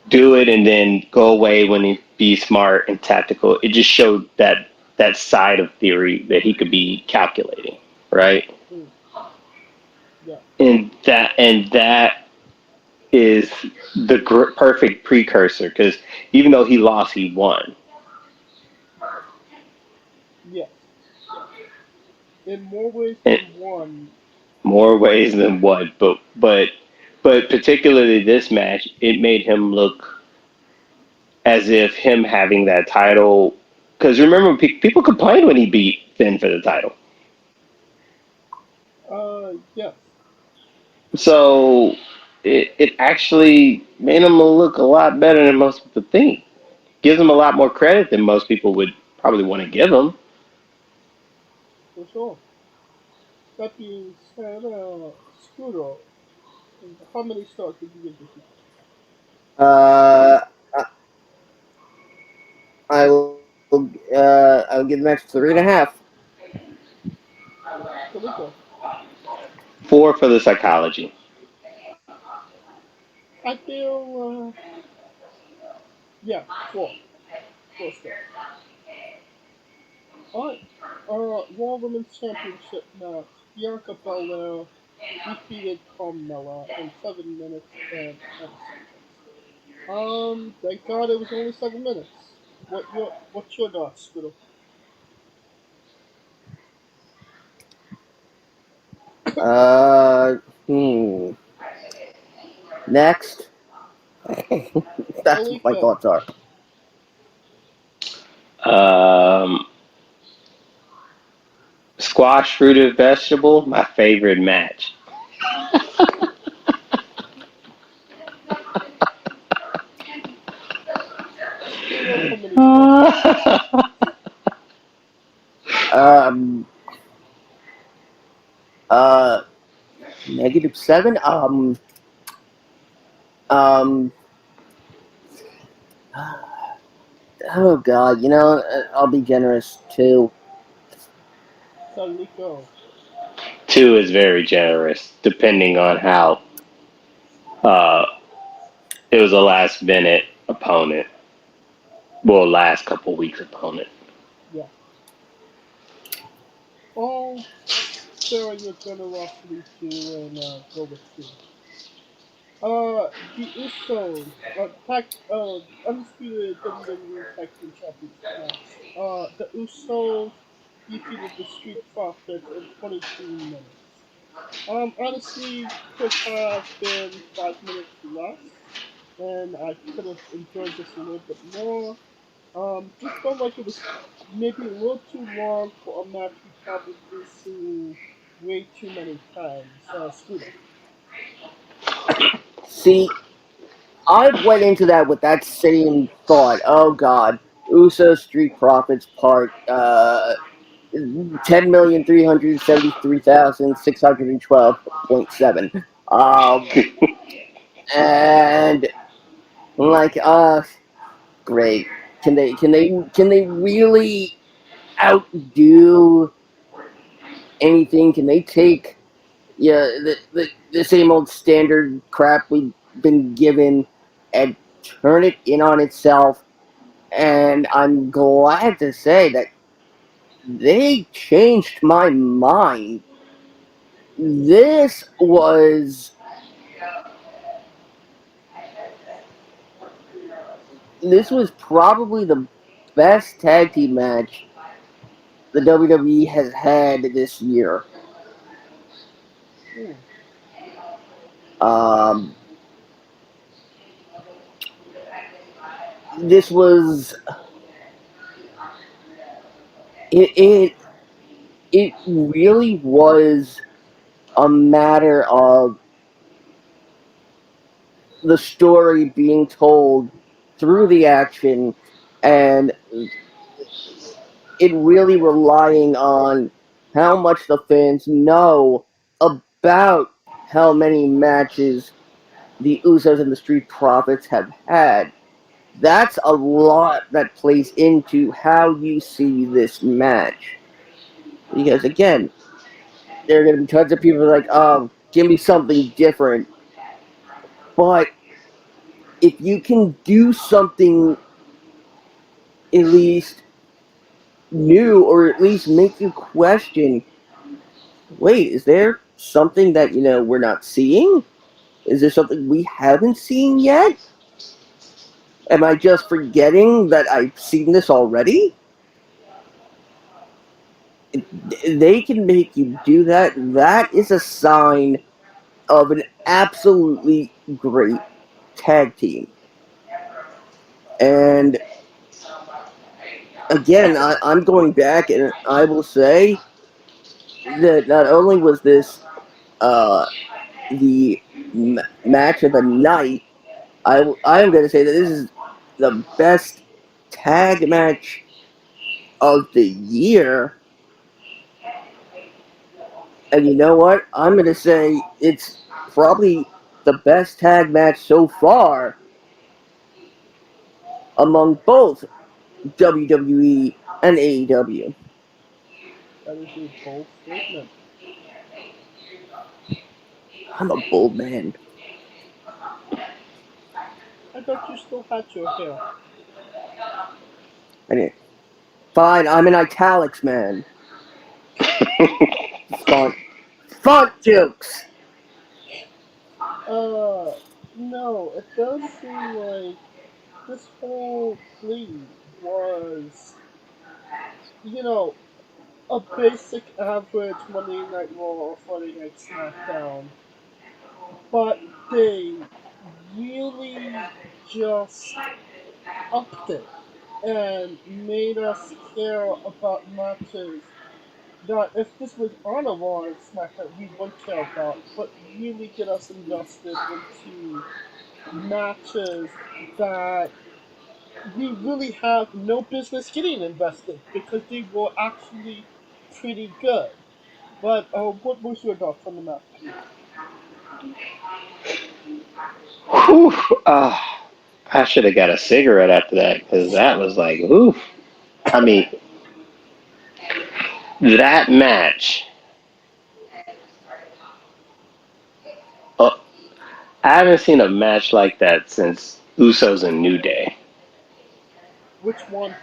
do it and then go away when he be smart and tactical, it just showed that side of theory that he could be calculating, right? Mm, yeah, And that is the perfect precursor because even though he lost, he won yes, yes. In more ways in than one. more ways than one. But particularly this match, it made him look as if him having that title. Because remember, people complained when he beat Finn for the title. Yes, So it actually made him look a lot better than most people think. Gives him a lot more credit than most people would probably want to give him. for sure. That being said, Scooter, how many stars would you give this match? Uh, I'll give the match 3.5. Kaliko, 4 for the psychology. I feel, yeah, four stars. Alright, Raw Women's Championship match. Bianca Belair defeated Carmella in 7 minutes and 10 seconds. Thank God it was only 7 minutes. What's your thoughts, Scooter? Uh, hmm. Next, that's what my Kaliko, thoughts are. Um, Squash, fruit, or vegetable, my favorite match. Scooter, how many stars would you give this match? Um, uh, -7. Um, oh God, I'll be generous too. Kaliko, 2 is very generous, depending on how uh, it was a last minute opponent. Well, last couple weeks opponent. yeah. I'll spare your generosity too and go with two. The Usos, undisputed WWE Tag Team Championship match. The Usos defeated the Street Profits in 23 minutes. Honestly, could have been 5 minutes less, and I could have enjoyed this a little bit more. Just felt like it was maybe a little too long for a match we probably seen way too many times. Scooter. See, I went into that with that same thought. Oh God, USA Street Profits Part 10,373,612.7. And I'm like, great. Can they really outdo anything? Can they take the same old standard crap we've been given and turn it in on itself? And I'm glad to say that they changed my mind. This was this was probably the best tag team match the WWE has had this year. Hmm. Um, this was it. It really was a matter of the story being told through the action, and it really relying on how much the fans know about how many matches the Usos and the Street Profits have had. That's a lot that plays into how you see this match. Because again, there are going to be tons of people like, oh, give me something different. But if you can do something at least new, or at least make you question, wait, is there something that, we're not seeing? Is there something we haven't seen yet? Am I just forgetting that I've seen this already? They can make you do that. That is a sign of an absolutely great tag team. And again, I'm going back and I will say that not only was this uh, the match of the night, I am going to say that this is the best tag match of the year. And you know what? I'm going to say it's probably the best tag match so far among both WWE and AEW. That is a bold statement. I'm a bold man. I thought you still had your hair. I mean, fine, I'm an italics man. Font, font jokes. Uh, no, it does seem like this whole thing was, you know, a basic average Monday Night Raw or Friday Night SmackDown, but they really just upped it and made us care about matches that if this was on a Raw and SmackDown we would care about, but really get us invested into matches that we really have no business getting invested because they were actually pretty good. But what was your thoughts on the match, Pete? Whew, I should have got a cigarette after that because that was like, oof. I mean, that match. Uh, I haven't seen a match like that since Usos and New Day. Which one?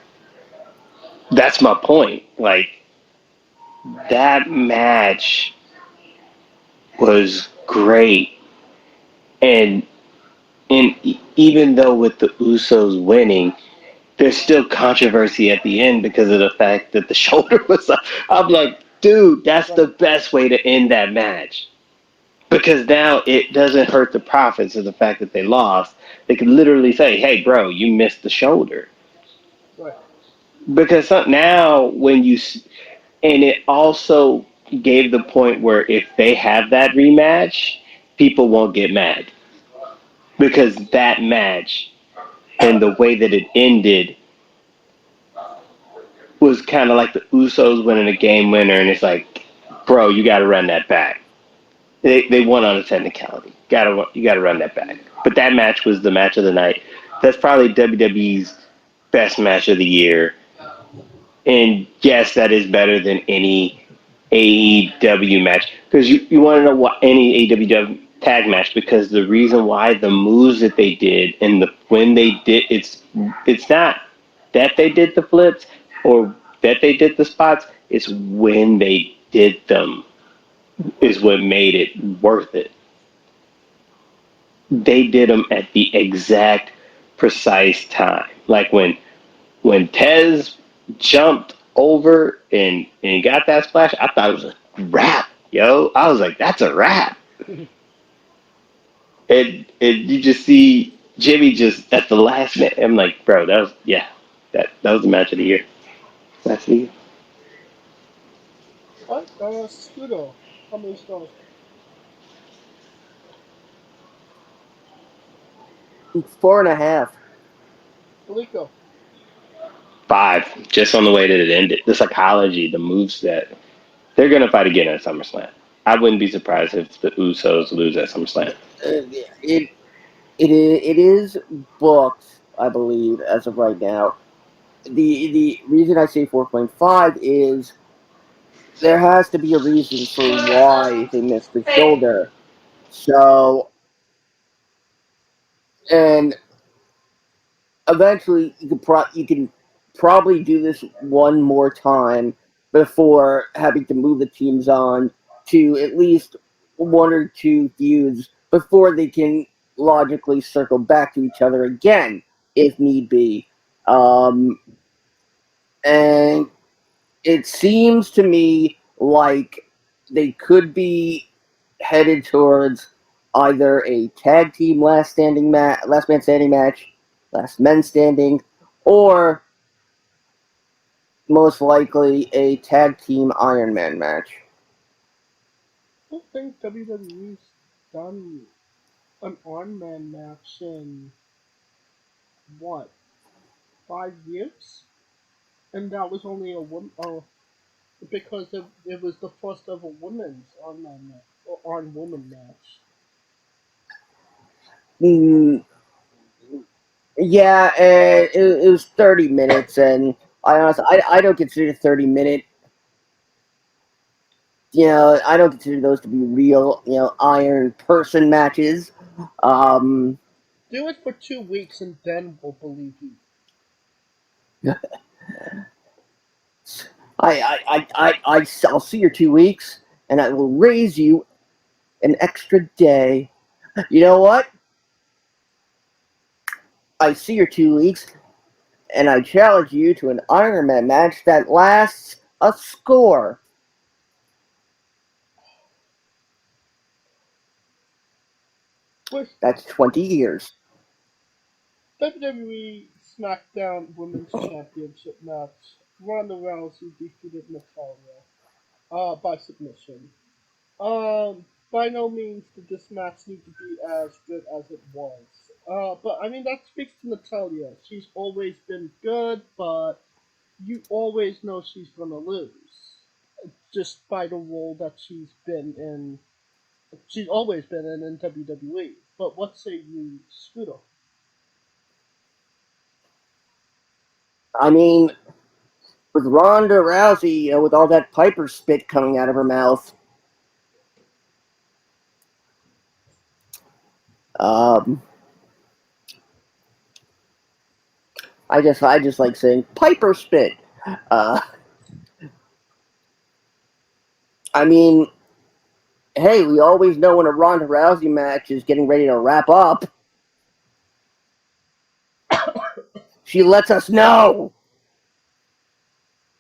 That's my point. Like that match was great, and even though with the Usos winning, there's still controversy at the end because of the fact that the shoulder was up. I'm like, dude, that's the Right, best way to end that match. Because now it doesn't hurt the profits of the fact that they lost. They could literally say, hey, bro, you missed the shoulder. right. Because now when you. And it also gave the point where if they have that rematch, people won't get mad. Because that match and the way that it ended was kind of like the Usos winning a game winner, and it's like, bro, you got to run that back. They won on a technicality. You got to run that back. But that match was the match of the night. That's probably WWE's best match of the year. And yes, that is better than any AEW match because you want to know what any AEW tag match because the reason why the moves that they did and the when they did it's not that they did the flips or that they did the spots, it's when they did them is what made it worth it. They did them at the exact precise time. Like when Tez jumped over and got that splash, I thought it was a wrap, yo. I was like, that's a wrap. And you just see Jimmy just at the last minute. I'm like, bro, that was yeah, that was the match of the year. Match of the year. What? Scudo. How many stars? 4.5. Kaliko. 5, just on the way that it ended. The psychology, the moveset. They're going to fight again at SummerSlam. I wouldn't be surprised if the Usos lose at SummerSlam. It is booked, I believe, as of right now. The reason I say 4.5 is there has to be a reason for why they missed the shoulder. So, and eventually you can probably do this one more time before having to move the teams on to at least one or two feuds before they can logically circle back to each other again if need be. Um, and it seems to me like they could be headed towards either a tag team last man standing match, last men standing, or most likely a tag team Iron Man match. I don't think WWE's done an Iron Man match in what 5 years, and that was only a woman. Oh, because it was the first ever women's Iron Man match or Iron Woman match. Mm, yeah, it was 30 minutes, and I don't consider 30-minute. I don't consider those to be real, Iron Person matches. Um, Do it for 2 weeks, and then we'll believe you. I'll see your 2 weeks, and I will raise you an extra day. You know what? I see your 2 weeks, and I challenge you to an Iron Man match that lasts a score. With That's 20 years. WWE SmackDown Women's Championship match, Ronda Rousey defeated Natalia by submission. By no means did this match need to be as good as it was. But I mean that speaks to Natalia. She's always been good, but you always know she's gonna lose, just by the role that she's been in. She's always been in WWE. But what say you, Scooter? I mean, with Ronda Rousey, with all that Piper spit coming out of her mouth, um, I just like saying Piper spit. Uh, I mean, hey, we always know when a Ronda Rousey match is getting ready to wrap up. She lets us know.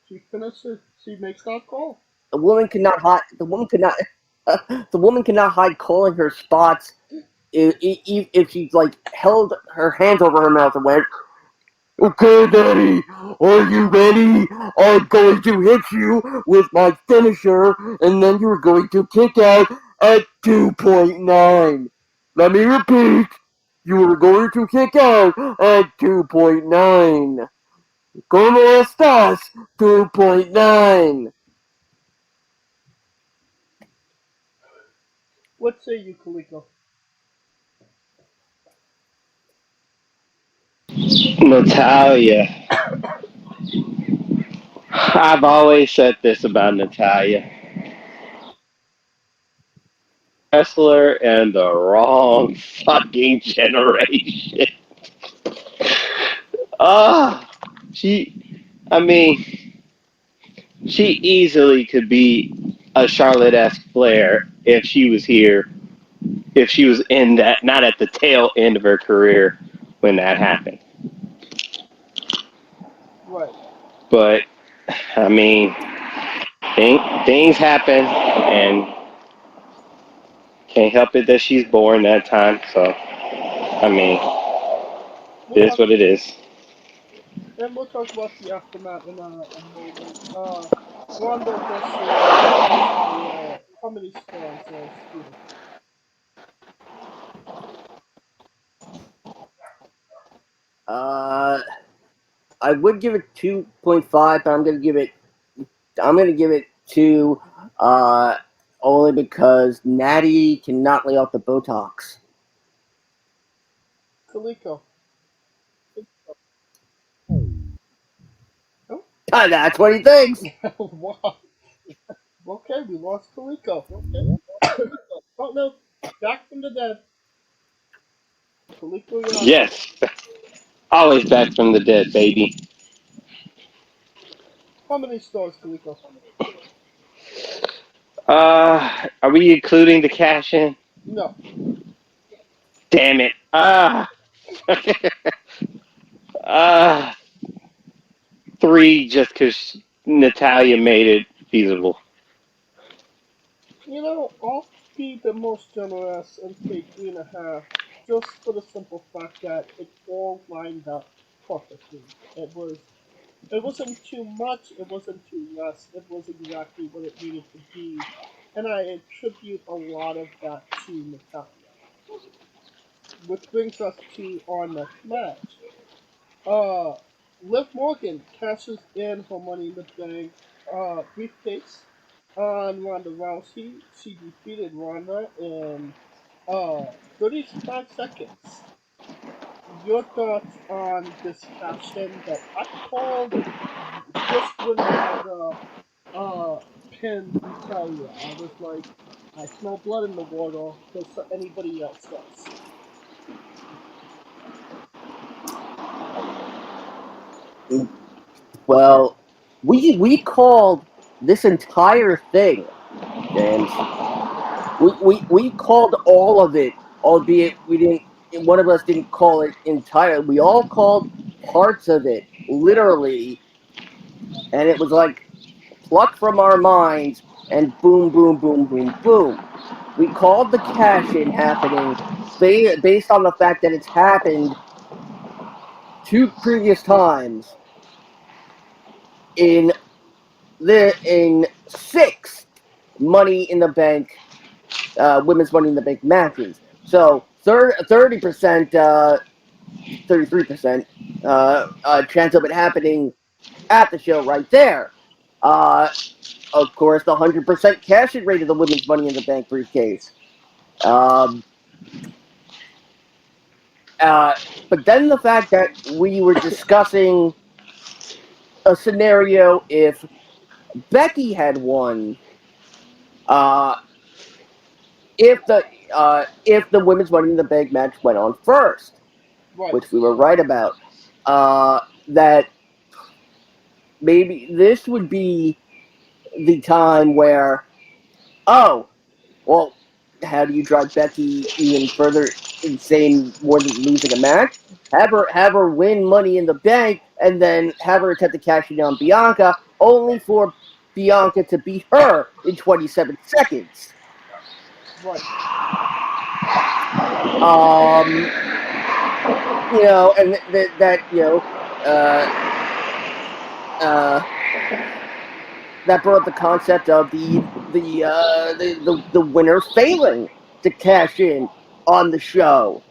She finishes. She makes that call. The woman cannot hide. The woman cannot. The woman cannot hide calling her spots if she like held her hands over her mouth and went, "Okay, Daddy, are you ready? I'm going to hit you with my finisher, and then you're going to kick out at 2.9. Let me repeat. You are going to kick out at 2.9. Como estas? 2.9. What say you, Kaliko? Natalia. I've always said this about Natalia. Wrestler and the wrong fucking generation. Ah, I mean, she easily could be a Charlotte-esque Flair if she was here, if she was in that, not at the tail end of her career when that happened. Right. But, I mean, things happen, and can't help it that she's born that time. So, I mean, We'll it is talk. what it is. And we'll talk about the aftermath in a moment. Ronda versus Natalia. How many stars, Scooter? Uh, I would give it 2.5, but I'm gonna give it 2, uh, only because Natty cannot lay off the Botox. Kaliko. Oh, That's what he thinks. wow. Okay, we lost Kaliko. Oh no, back from the dead. Kaliko Yagi. Yes, always back from the dead, baby. How many stars, Kaliko? Are we including the cash in? No. Damn it. Uh, 3 just because Natalia made it feasible. I'll be the most generous and say 3.5, just for the simple fact that it all lined up perfectly. It wasn't too much, it wasn't too less, it was exactly what it needed to be, and I attribute a lot of that to Natalia. Which brings us to our next match. Uh, Liv Morgan cashes in her Money in the Bank briefcase on Ronda Rousey. She defeated Ronda in 35 seconds. Your thoughts on this cash in that I called just when Ronda pinned Natalia? I was like, I smell blood in the water because anybody else does. Well, we called this entire thing, James. We called all of it, albeit we didn't. One of us didn't call it entire. We all called parts of it, literally, and it was like plucked from our minds, and boom, boom, boom, boom, boom. We called the cash in happening based on the fact that it's happened 2 previous times in in 6 Money in the Bank, women's Money in the Bank matches. So 30%, 33% chance of it happening at the show right there. Uh, of course, the 100% cash in rate of the women's Money in the Bank briefcase. Um, uh, but then the fact that we were discussing a scenario if Becky had won, uh, if the women's Money in the Bank match went on first, Right. which we were right about, that maybe this would be the time where, oh, well, how do you drive Becky even further insane more than losing a match? Have her win Money in the Bank, and then have her attempt to cash in on Bianca, only for Bianca to beat her in 27 seconds. Right. And uh, uh, that brought up the concept of the winner failing to cash in on the show,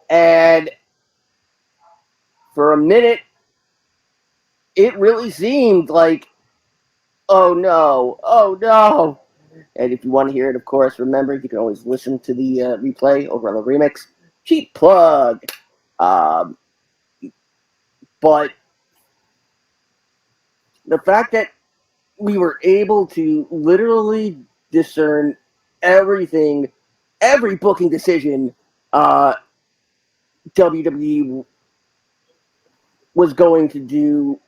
and for a minute, it really seemed like, oh no, oh no. And if you want to hear it, of course, remember you can always listen to the replay over on the remix. Cheap plug. Um, but the fact that we were able to literally discern everything, every booking decision WWE was going to do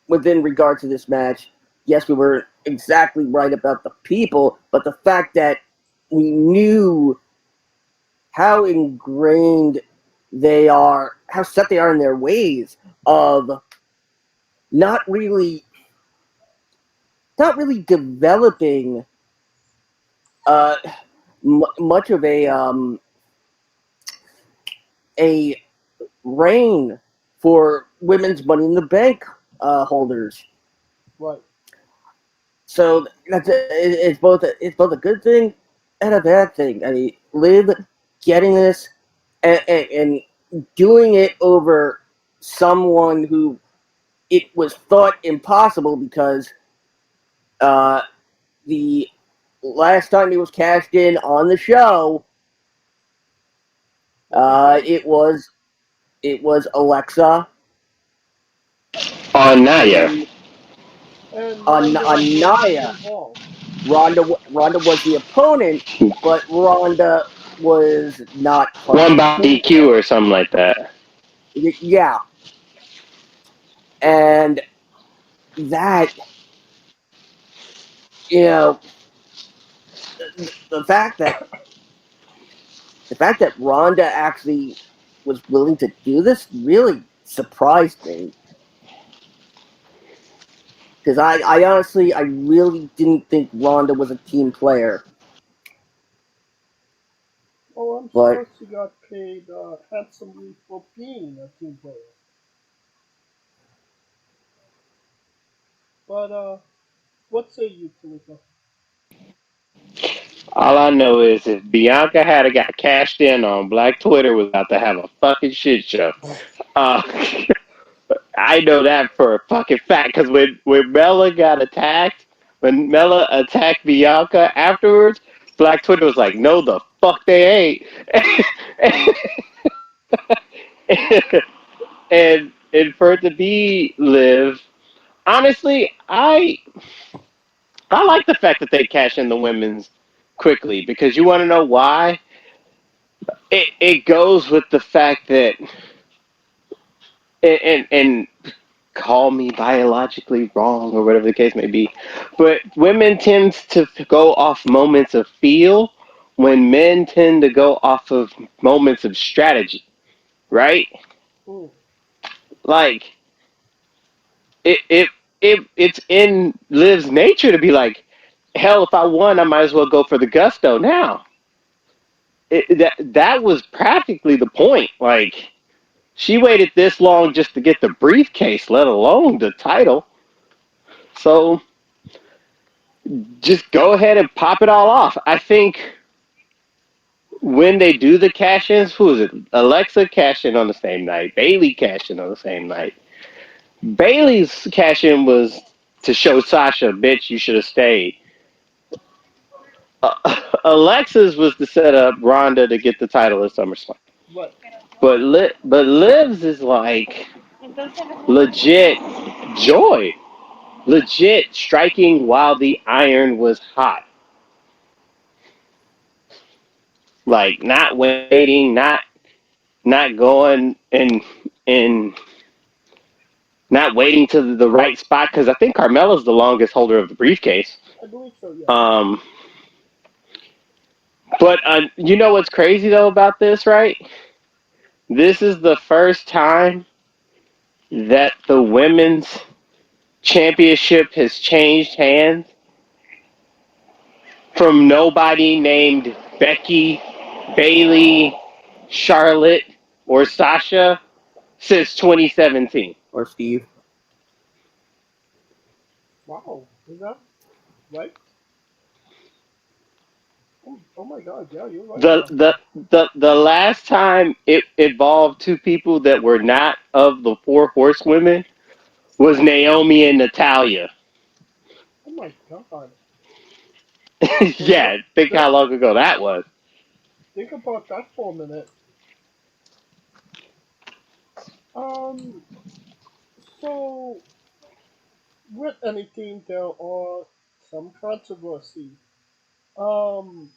within regard to this match. Yes, we were exactly right about the people, but the fact that we knew how ingrained they are, how set they are in their ways of not really, not really developing uh, much of a reign for women's Money in the Bank holders. Right. So it's both a good thing and a bad thing. I mean, Liv getting this and doing it over someone who it was thought impossible because uh, the last time he was cashed in on the show, What was that? it was Alexa On Naya. and And Ronda was Naya. involved. Ronda was the opponent, but Ronda was not part of One the by team. DQ or something like that. Yeah, and that you know the fact that Ronda actually was willing to do this really surprised me because I honestly I really didn't think Ronda was a team player, Oh, I'm but sure she got paid handsomely for being a team player. But what say you, Talika? All I know is if Bianca had got cashed in on, Black Twitter was about to have a fucking shit show. Uh, I know that for a fucking fact because when Mella got attacked, when Mella attacked Bianca afterwards, Black Twitter was like, "No, the fuck they ain't." And for it to be Liv, honestly, I like the fact that they cash in the women's quickly because you want to know why? It goes with the fact that and call me biologically wrong or whatever the case may be, but women tend to go off moments of feel when men tend to go off of moments of strategy, right? Mm, Like it it it's in Liv's nature to be like, hell, if I won, I might as well go for the gusto now. That was practically the point. Like she waited this long just to get the briefcase, let alone the title. So just go ahead and pop it all off. I think when they do the cash ins, who is it? Alexa cash in on the same night. Bailey cash in on the same night. Bailey's cash in was to show Sasha, bitch, you should have stayed. Alexa's was to set up Ronda to get the title at SummerSlam. right. But Liv's is like legit joy, legit striking while the iron was hot. Like not waiting, not going and not waiting to the right spot because I think Carmella's the longest holder of the briefcase. I believe so, yes. Um, but you know what's crazy though about this, right? This is the first time that the women's championship has changed hands from nobody named Becky, Bailey, Charlotte, or Sasha since 2017. or Steve. Wow, is that right? Oh my god, yeah, you're right The there. the the last time it involved two people that were not of the four horsewomen was Naomi and Natalia. Oh my god. Well, Yeah, think how long ago that was. think about that for a minute. Um, so with anything, there are some controversy. Um,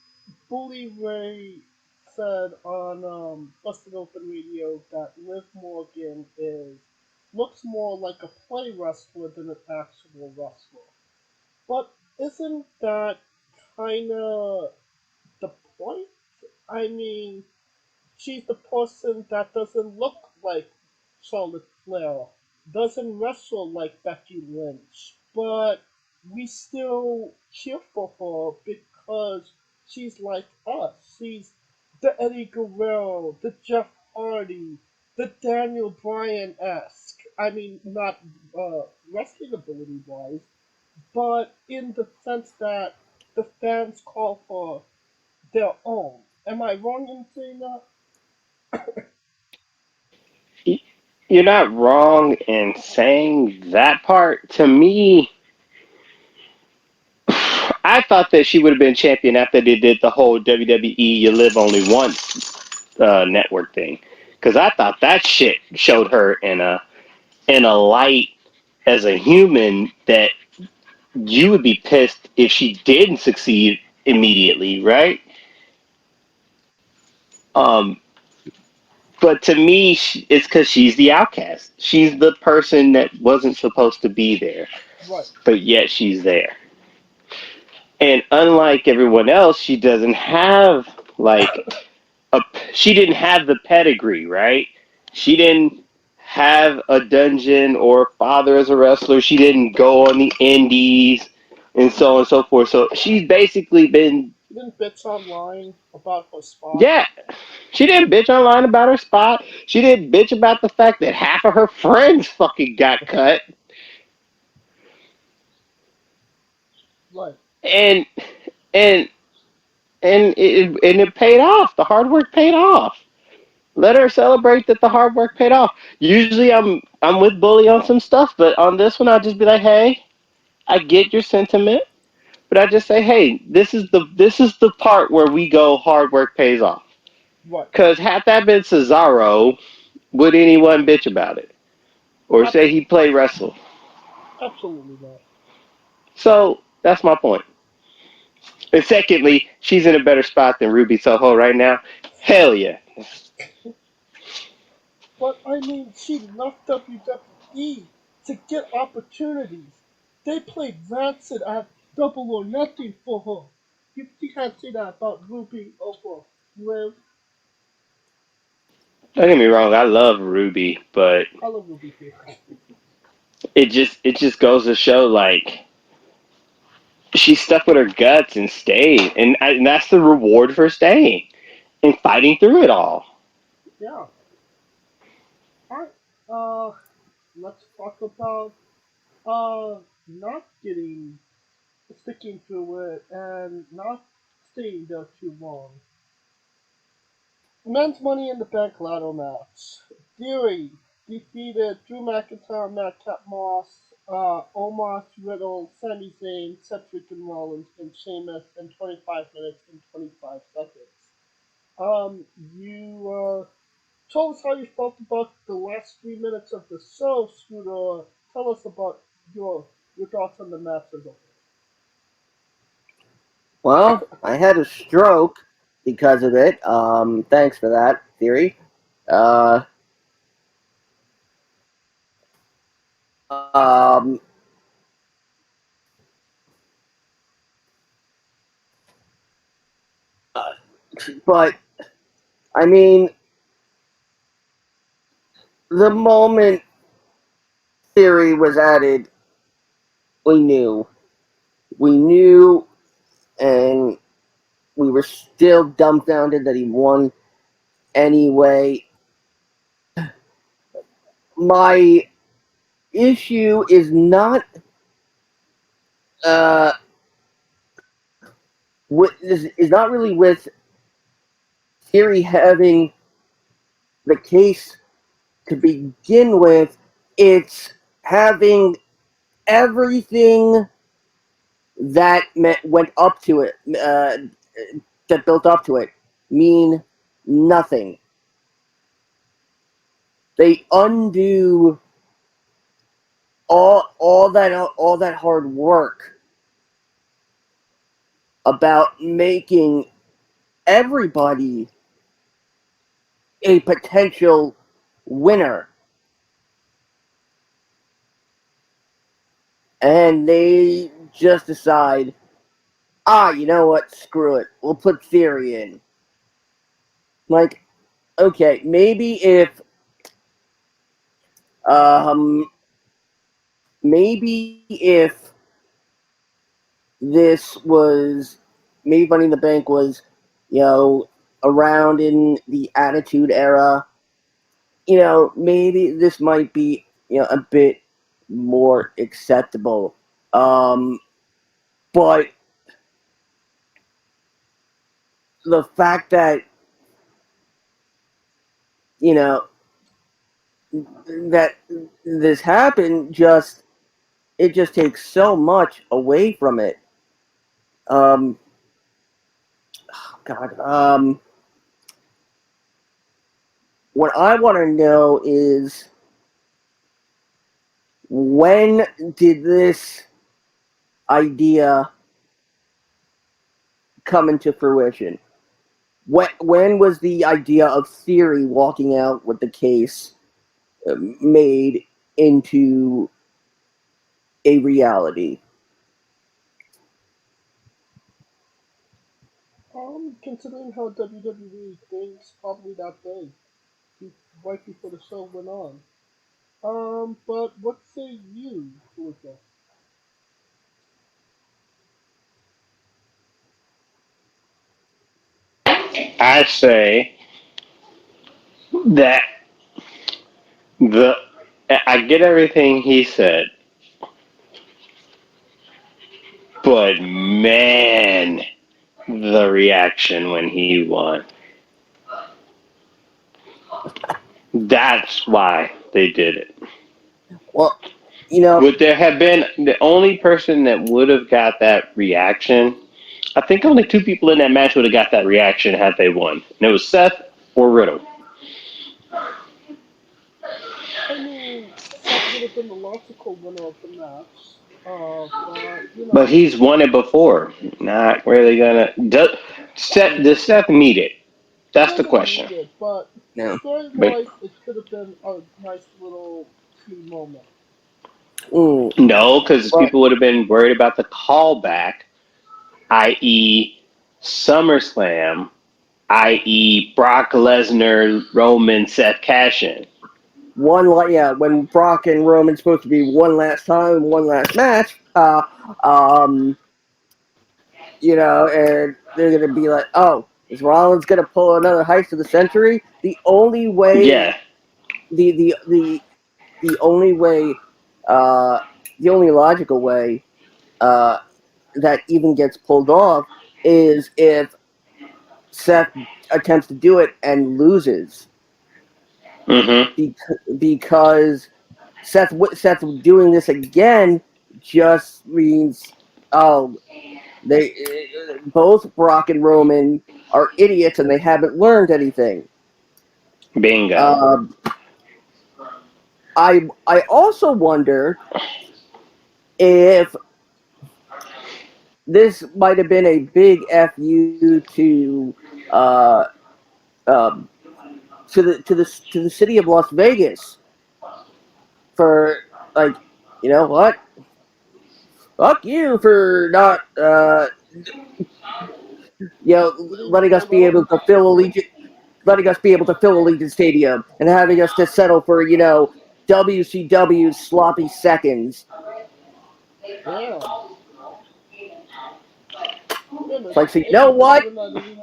Bully Ray said on Busted Open Radio that Liv Morgan is looks more like a play wrestler than an actual wrestler. But isn't that kind of the point? I mean, she's the person that doesn't look like Charlotte Flair, doesn't wrestle like Becky Lynch, but we still cheer for her because she's like us. She's the Eddie Guerrero, the Jeff Hardy, the Daniel Bryan esque. I mean, not wrestling ability wise, but in the sense that the fans call her their own. Am I wrong in saying that? you're not wrong in saying that part. To me, I thought that she would have been champion after they did the whole WWE You Live Only Once network thing, because I thought that shit showed her in a light as a human that you would be pissed if she didn't succeed immediately, right? Um, but to me, it's because she's the outcast. She's the person that wasn't supposed to be there, Right, but yet she's there. And unlike everyone else, she doesn't have like a. She didn't have the pedigree, right? She didn't have a dungeon or father as a wrestler. She didn't go on the indies and so on and so forth. So she's basically been, she didn't bitch online about her spot. yeah, she didn't bitch online about her spot. She didn't bitch about the fact that half of her friends fucking got cut. Right, And and and it paid off. The hard work paid off. Let her celebrate that the hard work paid off. Usually I'm with Bully on some stuff, but on this one I'll just be like, hey, I get your sentiment, but I just say, hey, this is the part where we go hard work pays off. right. Cause had that been Cesaro, would anyone bitch about it? Or say he played wrestle? Absolutely not. So that's my point. And secondly, she's in a better spot than Ruby Soho right now. Hell yeah. But I mean, she left WWE to get opportunities. They played Rancid at Double or Nothing for her. You can't say that about Ruby over Liv. Don't get me wrong, I love Ruby, but I love Ruby too. it just goes to show like she stuck with her guts and stayed, and that's the reward for staying and fighting through it all. Yeah. Alright. Uh, let's talk about not getting sticking through it and not staying there too long. Men's Money in the Bank ladder match. Theory defeated Drew McIntyre, Madcap Moss, Omos, Riddle, Sami Zayn, Cedric and Rollins, and Sheamus in 25 minutes and 25 seconds. You told us how you felt about the last 3 minutes of the show, Scooter. Tell us about your thoughts on the match as a Well, I had a stroke because of it. Thanks for that, Theory. Uh, um, but I mean, the moment Theory was added, we knew. We knew, and we were still dumbfounded that he won anyway. My issue is not uh is not really with Theory having the case to begin with. It's having everything that went up to it, that built up to it, mean nothing. They undo all that hard work about making everybody a potential winner, and they just decide, you know what, screw it, we'll put Theory in. Like, okay, um, maybe if this was, maybe Money in the Bank was, you know, around in the Attitude Era, maybe this might be, a bit more acceptable. Um, but the fact that, you know, that this happened, just it just takes so much away from it. Um, God, what I want to know is, when did this idea come into fruition? When was the idea of Theory walking out with the case made into a reality? Considering how WWE thinks, probably that day, right before the show went on. But what say you, Luca? I say that the I get everything he said, but man, the reaction when he won. That's why they did it. Well, you know, Would there have been the only person that would have got that reaction? I think only two people in that match would have got that reaction had they won. And it was Seth or Riddle. I mean, Seth would have been the logical winner of the match. But you But know, he's won it before. Not really gonna. Does Seth need it? he That's the doesn't question. need it, but no. story But wise, it could have been a nice little key moment. Mm, no, because but people would have been worried about the callback, i.e., SummerSlam, i.e., Brock Lesnar, Roman, Seth Cashin. yeah, when Brock and Roman's supposed to be one last time, one last match, um, and they're gonna be like, oh, is Rollins gonna pull another heist of the century? Yeah. The the only way, uh, the only logical way, uh, that even gets pulled off is if Seth attempts to do it and loses, Mm-hmm. because Seth doing this again just means, oh, they both Brock and Roman are idiots and they haven't learned anything. Bingo. Um, I also wonder if this might have been a big fu uh, um, to the city of Las Vegas for, like, you know what? Fuck you for not Getting letting us called be out able on to fill something? Allegiant Stadium and having us to settle for, WCW sloppy seconds. Damn. Damn It's it. like, so you Maybe know they what? should not even.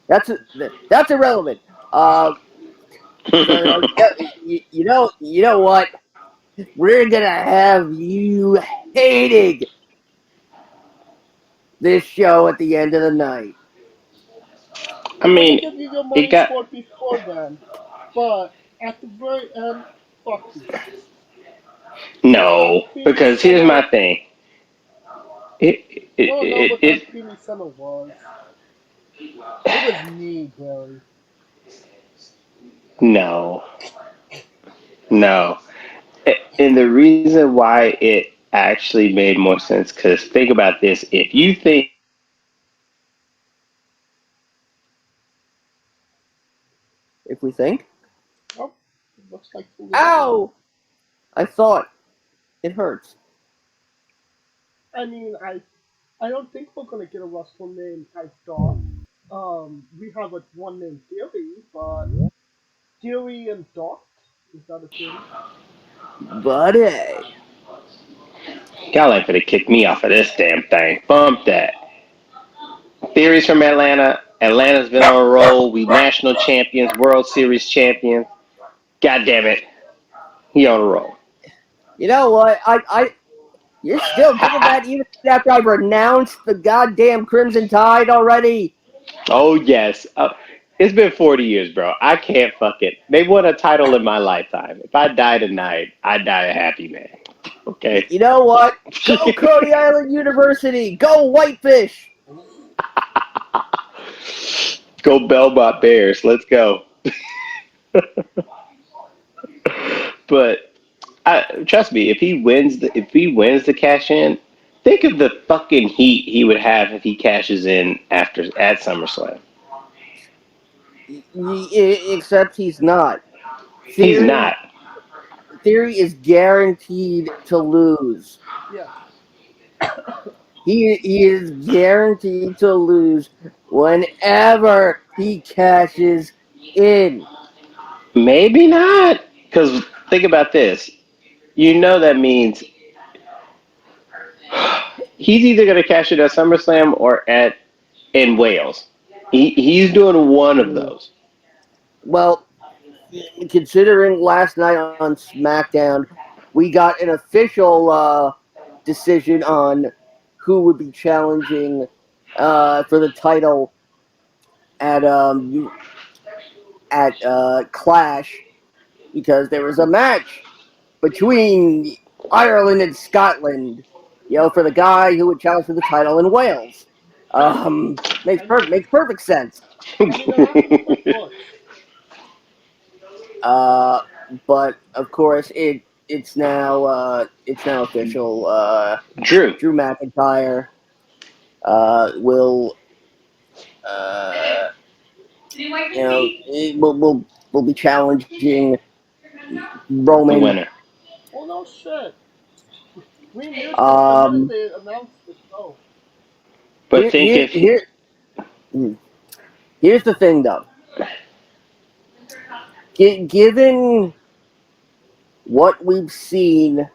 That's that's irrelevant. Uh, so they're like, yeah, you know what? We're gonna have you hating this show at the end of the night. I We're gonna mean, give you your it money's got worth before then, but at the very end, fuck you. Just like no Creamy because here's Center. my thing. It You don't know it what that it, Creamy Center was. It was me, Barry. no, no. And the reason why it actually made more sense, because think about this: if you think If we think, Oh, it looks like Foolish again. ow, I thought it hurts. I mean, I don't think we're gonna get a wrestler named I Dot. We have a one named Theory, but Theory and Dot, is that a thing? But hey, y'all ain't gonna kick me off of this damn thing, bump that. Theories from Atlanta. Atlanta's been on a roll. We national champions, World Series champions. God damn it, he on a roll. you know what? You're still giving that even after I renounced the goddamn Crimson Tide already. Oh yes. It's been 40 years, bro. I can't fuck it. They won a title in my lifetime. If I die tonight, I die a happy man. Okay. You know what? Go Coney Island University. Go Whitefish. Go Belmont Bears. Let's go. But trust me, if he wins the cash in, think of the fucking heat he would have if he cashes in at SummerSlam. Except he's not. He's Theory not. Theory is guaranteed to lose. Yeah. He is guaranteed to lose whenever he cashes in. Maybe not. Because think about this. You know that means he's either going to cash it at SummerSlam or in Wales. He's doing one of those. Well, considering last night on SmackDown, we got an official decision on who would be challenging for the title at Clash, because there was a match between Ireland and Scotland, for the guy who would challenge for the title in Wales. Makes perfect sense. I mean, it works. But of course it's now official. Drew. Drew McIntyre will will be challenging The Roman. winner. Oh no shit. We knew the minute Um, they announced the show. But here, think here, if here, here's the thing, though. Given what we've seen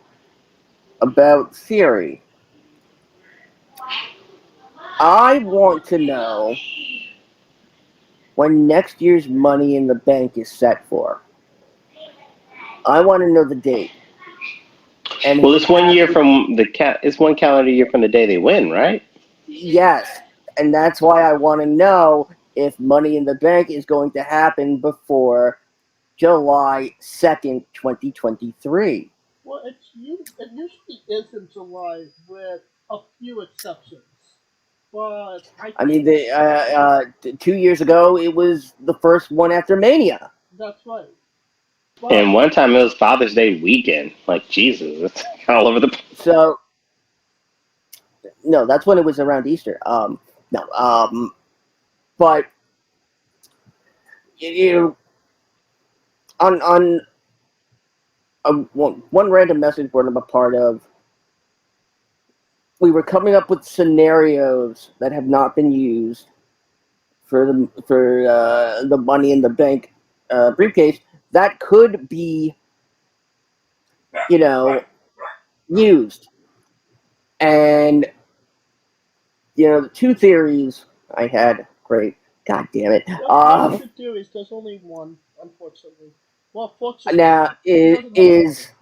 about Theory, I want to know when next year's Money in the Bank is set for. I want to know the date. And well, it's 1 year from it's one calendar year from the day they win, right? yes, and that's why I want to know if Money in the Bank is going to happen before July 2nd, 2023. Well, it usually is in July with a few exceptions. But I I mean, think 2 years ago, it was the first one after Mania. that's right. And But one time it was Father's Day weekend. Like Jesus, it's all over the place. So, no, that's when it was around Easter. No, but you on one random message board I'm a part of, we were coming up with scenarios that have not been used for the Money in the Bank briefcase that could be, used. And the two theories I had, great, god damn it. well, two theories. There's only one, unfortunately. Well, fortunately, Now he it doesn't have a is brother.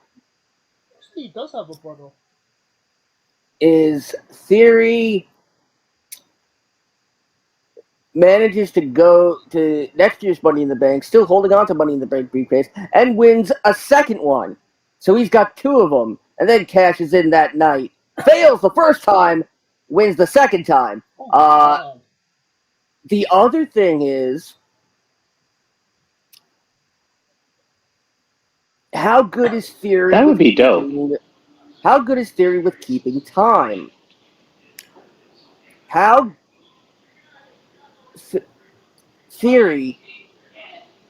Actually, he does have a brother. is Theory manages to go to next year's Money in the Bank, still holding on to Money in the Bank briefcase, and wins a second one. So he's got two of them, and then cashes in that night. Fails the first time, wins the second time. Oh God. The other thing is, how good is Theory That would with be dope. how good is Theory with keeping time? How Theory,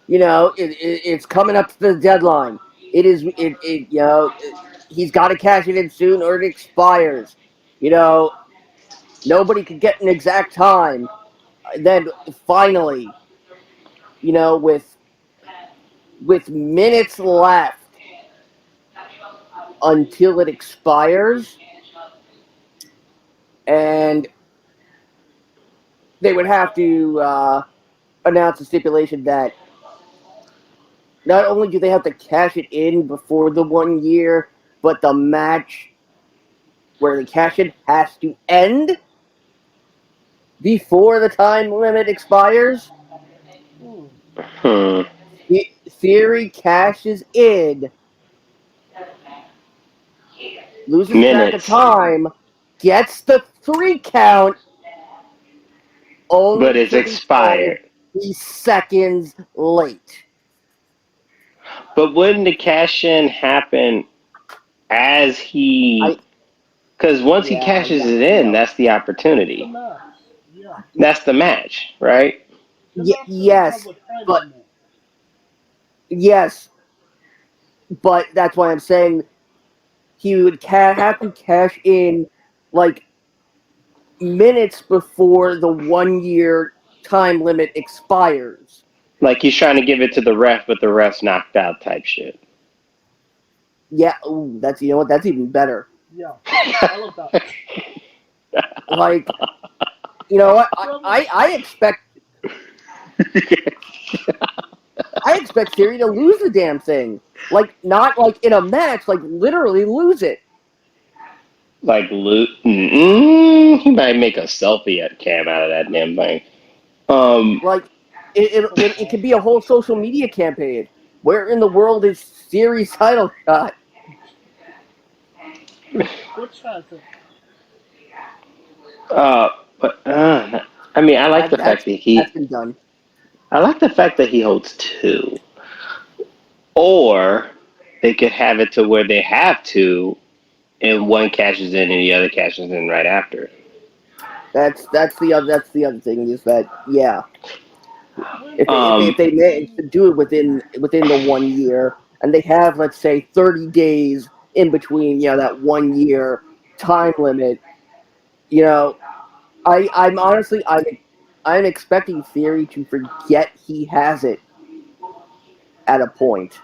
it's coming up to the deadline. He's got to cash it in soon or it expires. Nobody could get an exact time. Then finally, with minutes left until it expires, and they would have to announce a stipulation that not only do they have to cash it in before the 1 year, but the match where the cash in has to end before the time limit expires. Hmm. Theory cashes in, loses track of Minutes, time, gets the 3 count, but only it's to be told expired. he's seconds late. But wouldn't the cash in happen as I he? Because once he Yeah, I cashes guess it in, so. that's the That's the opportunity. match. Yeah. That's the match, right? The match doesn't have Yes, a time but limit. yes, but that's why I'm saying he would have to cash in like minutes before the 1 year time limit expires. Like he's trying to give it to the ref, but the ref's knocked out type shit. Yeah, ooh, that's you know what? That's even better. Yeah. I love that. Like you know what? From I expect Theory to lose the damn thing. Like not like in a match, like literally lose it. Like Luke, he might make a selfie at cam out of that damn thing. Um, Like it could be a whole social media campaign. Where in the world is Theory's title shot? which has it? but I mean, That that's been done. I like the fact that he holds two, or they could have it to where they have two, and one cashes in and the other cashes in right after. That's the other thing is that yeah, When if they manage to the do it within the 1 year and they have let's say 30 days in between that 1 year time limit, you know I'm honestly I'm expecting Theory to forget he has it at a point.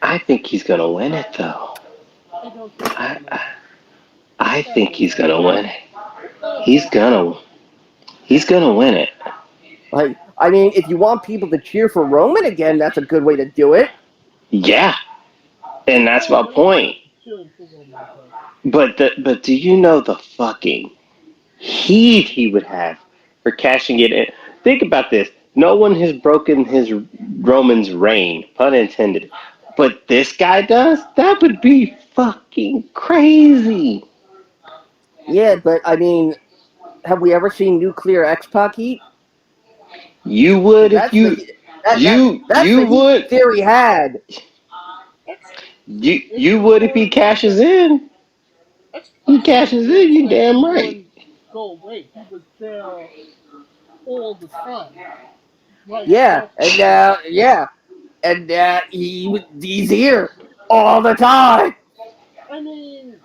I think he's gonna win it though. I don't think he's I gonna I, win. I I think don't he's know. gonna win it. I He's hope gonna so. he's gonna win it. Like I mean, if you want people to cheer for Roman again, that's a good way to do it. Yeah, and that's Oh, my there is a point. cheering for Roman again. But do you know the fucking heat he would have for cashing it in? Think about this. No one has broken his Roman's reign, pun intended. But this guy does? That would be fucking crazy. Yeah, but I mean, have we ever seen nuclear X Pac heat? You would Because if that's the you heat- that's you the heat would Theory had. X is you would if he more cashes than in. X He Pac was cashes there in, so you that damn he right. wouldn't go away. He was there all the time. Like Yeah, Dolph and Ziggler. he's here all the time. I mean,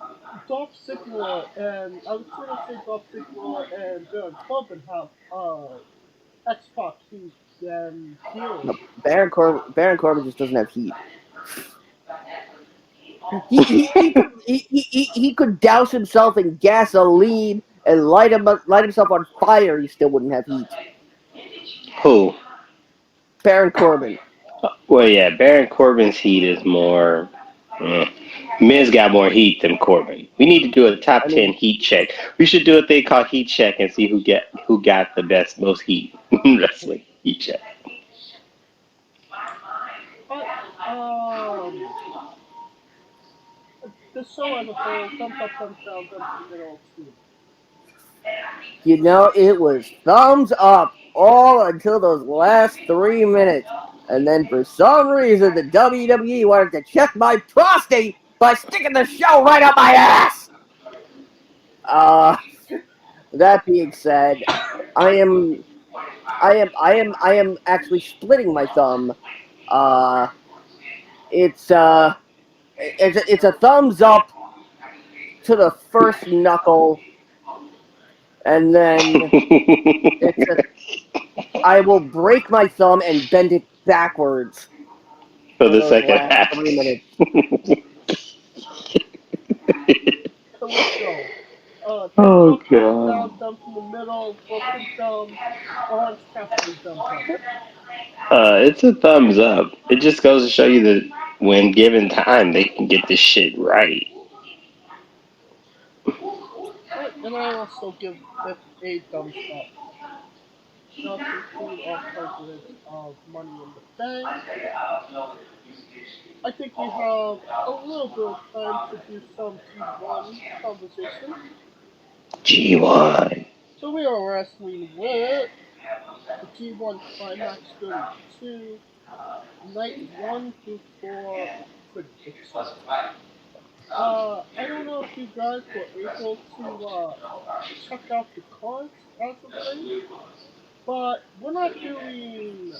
Dolph Ziggler and I was gonna say Dolph Ziggler and Baron Corbin have X Pac heat than No, Theory. Baron Corbin just doesn't have heat. He could douse himself in gasoline and light himself on fire. He still wouldn't have heat. Who? Baron Corbin. Well, yeah, Baron Corbin's heat is more. Mm. Miz got more heat than Corbin. We need to do a top I 10 mean, heat check. We should do a thing called heat check and see who got the most heat in wrestling. Heat check. But the show as a whole, thumbs up, thumbs down, thumbs in the middle, Steve. it was thumbs up all until those last 3 minutes. And then for some reason, the WWE wanted to check my prostate by sticking the show right up my ass. Uh, that being said, I am, I am actually splitting my thumb. Uh, it's, uh, it's a thumbs up to the first knuckle, and then it's a, I will break my thumb and bend it backwards For for the those second last half. 3 minutes. Killer show. Thumbs Oh up, thumbs god. down, thumbs in the middle, broken thumb, Orange Cassidy thumbs up. It's a thumbs up. It just goes to show you that when given time, they can get this shit right. Right, and I also give it a thumbs up. Now to conclude our coverage of Money in the Bank, I think we have a little bit of time to do some G1 conversation. G1. So we are wrestling with the G1 Climax 32, Night 1 through 4 predictions. I don't know if you guys were able to check out the cards as of late, but we're not doing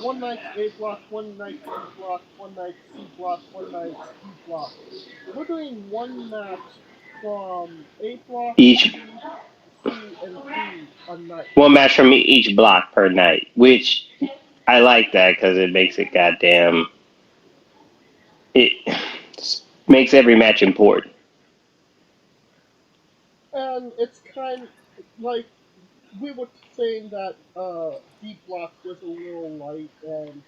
one night's A block, one night's B block, one night's C block, one night's E block. We're doing one match from A block, Each B, C, and D a night. one match from each block per night, which I like that because it makes it goddamn. It makes every match important. And it's kind like we were saying that D block was a little light, and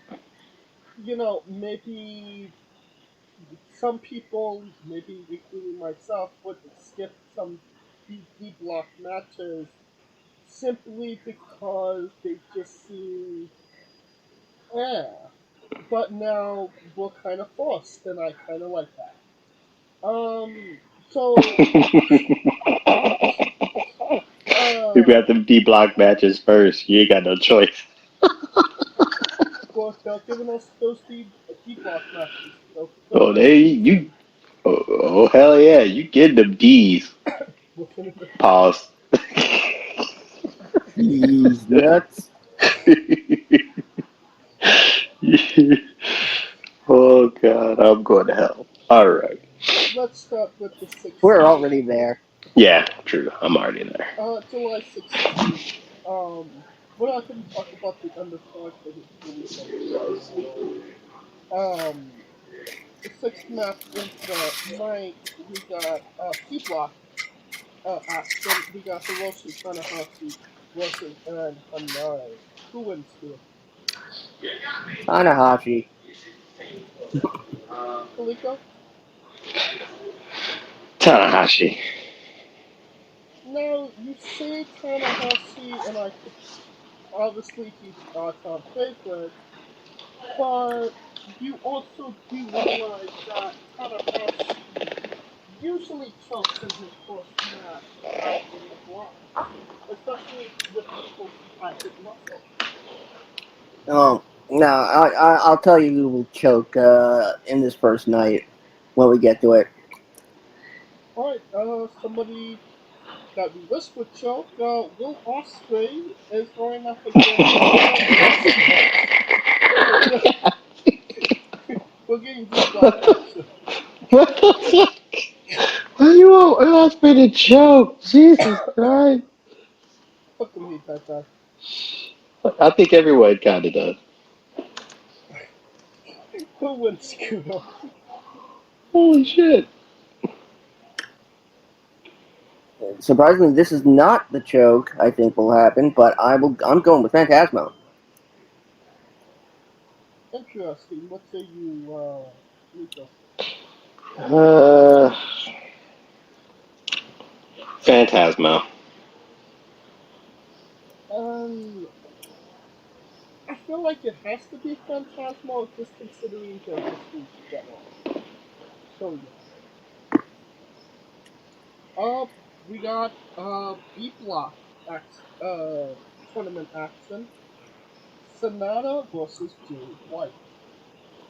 maybe some people, maybe including myself, would skip some D block matches simply because they just seem eh. But now we're kind of forced, and I kind of like that. So You uh, got them D block matches first. You ain't got no choice. well, they're giving us those D block matches. They'll Oh, give us they these. you. Oh, hell yeah, you get them D's. We're gonna Pause. He's nuts. Oh god, I'm going to hell. All right. let's start with the We're 16th. already there. Yeah, true. I'm already there. July 16th. We're not going to talk about the undercard for this weekend precisely. Um, the sixth match in the night, we got C block action. We got Hiroshi Tanahashi versus Aaron Hanai. Who wins here? Tanahashi. Kaliko? Tanahashi. Now, you say Tanahashi, and I could obviously he's our top favorite, but you also do realize that Tanahashi usually chokes in his first match out in the block, especially with people who have big muscles. No, I'll tell you who will choke in this first night when we get to it. Alright, somebody that we wish would choke, Will Ospreay is going up against John Gracie. We're, get, we're getting deep block action. What the fuck? Why you want me to joke? Jesus Christ. Fucking hate that guy. I think everyone kind of does. Who wins, Kudo? Holy shit. Surprisingly, this is not the choke I think will happen, but I'm going with Phantasmo. Interesting. What say you, Nico? Uh, Phantasmo. Um, I feel like it has to be Phantasmo just considering their history together. So yeah. Uh, we got B block tournament action. Sonata versus Jay White.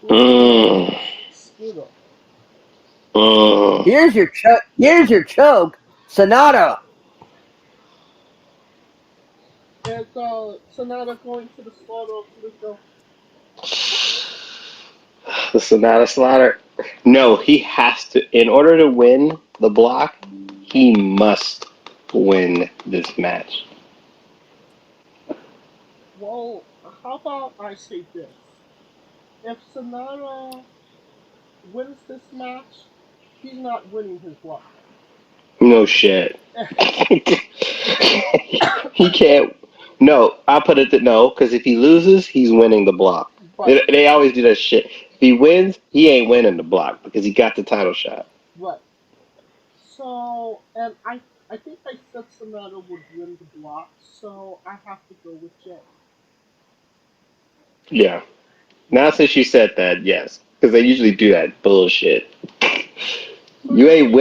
Who wins? Mm, Scooter. mm. Here's your choke, Sonata. And Sonata going to the slaughter of Rico. The Sonata Slaughter. No, he has to. In order to win the block, he must win this match. Well, how about I say this? If Sonata wins this match, he's not winning his block. No shit. He can't. No, I put it that no, because if he loses, he's winning the block. Right, They always do that shit. If he wins, he ain't winning the block because he got the title shot. right. So, and I I think I said Sonata would win the block, so I have to go with Jay. Yeah. Now since you said that, yes, because they usually do that bullshit. So you're changing.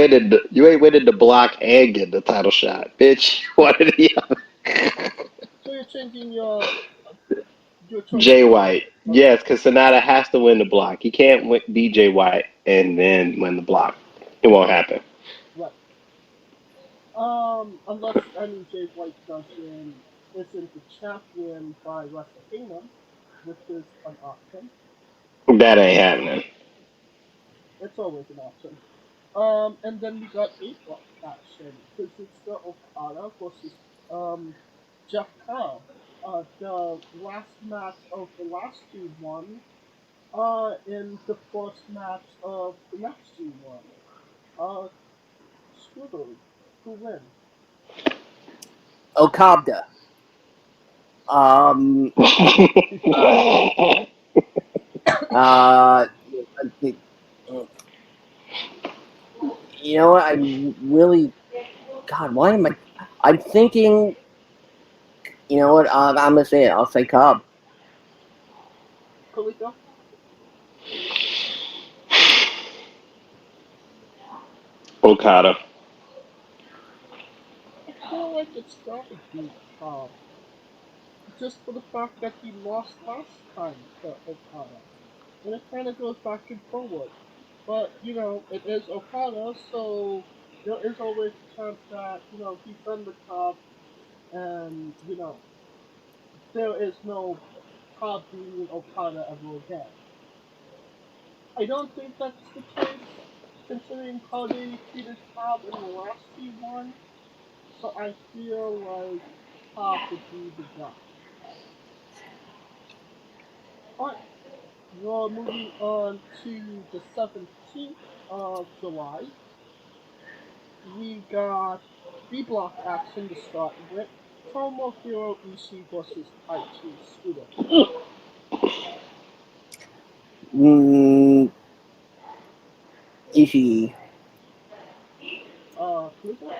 You ain't winning the block and getting the title shot, bitch. One of the other. So you're changing your choice Jay to Jay. White, Okay, yes, because Sonata has to win the block. He can't be Jay White and then win the block. It won't happen. right. Unless I mean Jay White doesn't isn't the champion by Wrestle Kingdom, which is an option. That ain't happening. It's always an option. And then we got A block action. Kazuchika Okada versus Jeff Cobb. The last match of the last G1. In the first match of the next G1. Uh, Scooter, who wins? Okada. Um, uh, you know what? I'm really, God, why am I? I'm thinking, you know what? I'm gonna say it. I'll say Cobb. Kalika? Okada. I feel like it's gotta be Cobb. Just for the fact that he lost last time to Okada. And it kind of goes back and forward. But, it is Okada, so there is always a chance that, he's done with Cobb and, there is no Cobb beating Okada ever again. I don't think that's the case, considering how they treated Cobb in the last G1, so I feel like Cobb would be the guy. Alright, we're moving on to the 17th of July. We got B block action to start with. Tomohiro Ishii versus Taichi Scooter. Mm, Ishii. Kaluka?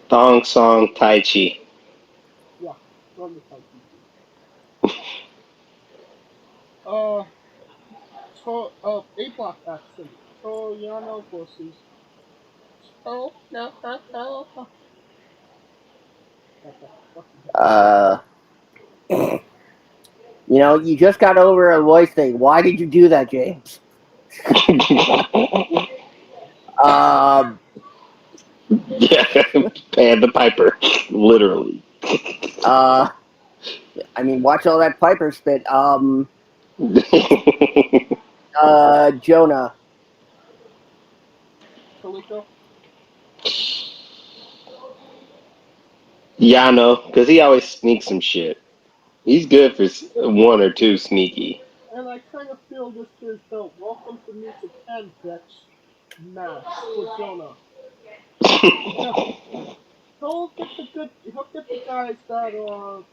Thong Song Tai Chi. Yeah, run the Taichi team. Uh, A block action. Toriano versus Oh no no no. What the heck? Uh, you just got over a voice thing. Why did you do that, James? Um, Yeah, and the Piper, literally. uh, I mean, watch all that Piper spit. Jonah. Kaliko? Yano, because he always sneaks some shit. He's good for one or two sneaky. And I kind of feel this is the Welcome to New Japan bitch match for Jonah. He'll, he'll get the guys that are,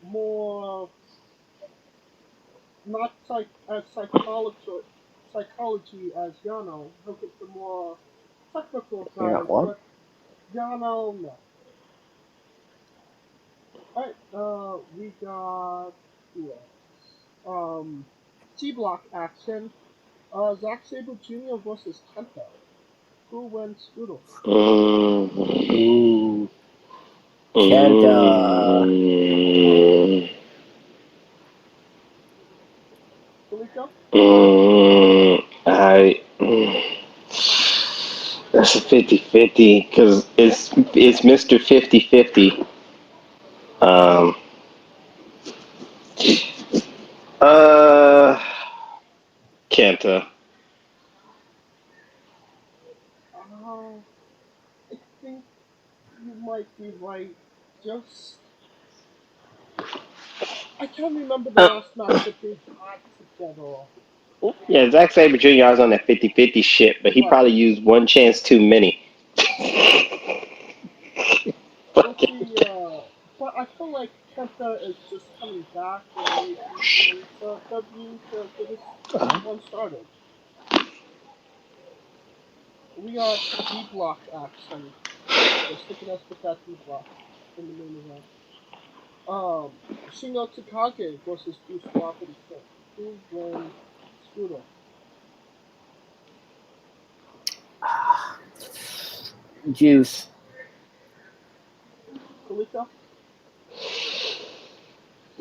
more not as psychology as Yano. He'll get the more technical You know guys, what? but Yano, no. Alright, we got who else? T block action. Zack Sabre Jr. versus Kenta. Who wins Scooter? Mm, Ooh, Kenta. mm, Kalika? that's a 50-50 because it's Mr. 50-50. Um, uh, Kenta. Uh, I think you might be right. Just I can't remember the Uh, last match that they had together. yeah, Zack Sabre Jr. was on that 50-50 shit, but he Right. probably used one chance too many. We'll see. But I feel like Kenta is just coming back and maybe he needs a W to get his G1 started. We got D block action. They're sticking us with that D block in the main event. Shingo Takagi versus Bruce Robinson. Who wins Scooter? Juice. Kalika?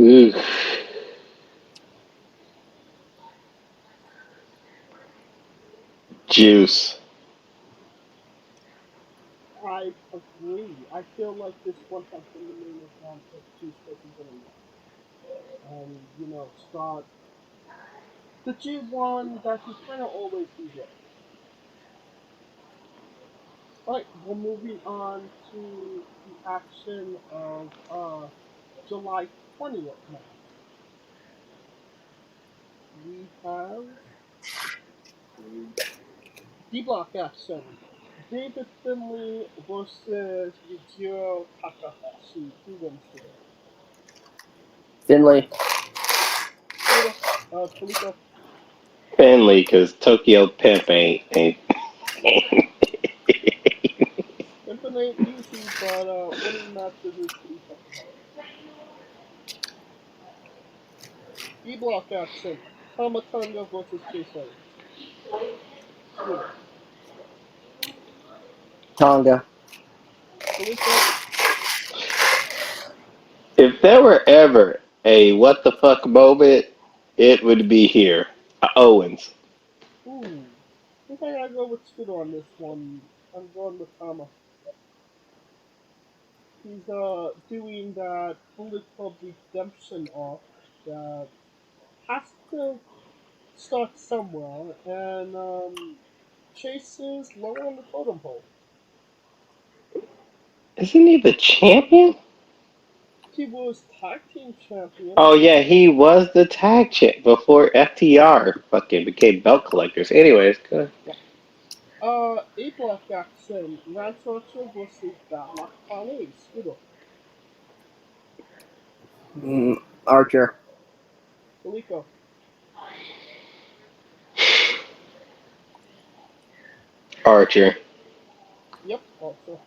Ooh, juice. I agree. I feel like this one has been the main event if Juice wasn't gonna win. And, start the G1 that he kind of always be with. Alright, we're moving on to the action of July 20th now. We have D block action. David Finley versus Yujiro Takahashi. Who wins here? Finley. Scooter? Kaliko? Finley, because Tokyo Pimp ain't. Pimpin' ain't easy, but winning matches is pretty fucking hard. D block action. Tamatanga versus Chase Owens. Scooter. Tonga. Kaliko? If there were ever a what the fuck moment, it would be here. Owens. Ooh. I think I gotta go with Scooter on this one. I'm going with Tama. He's doing that Bullet Club redemption arc that has to start somewhere, and Chase is lower on the totem pole. Isn't he the champion? He was tag team champion. Oh yeah, he was the tag champ before FTR fucking became belt collectors. Anyways, good. Yep. A block action. Lance Archer versus Bad Luck Fale. Scooter. Archer. Kaliko. Archer. Yep, Archer.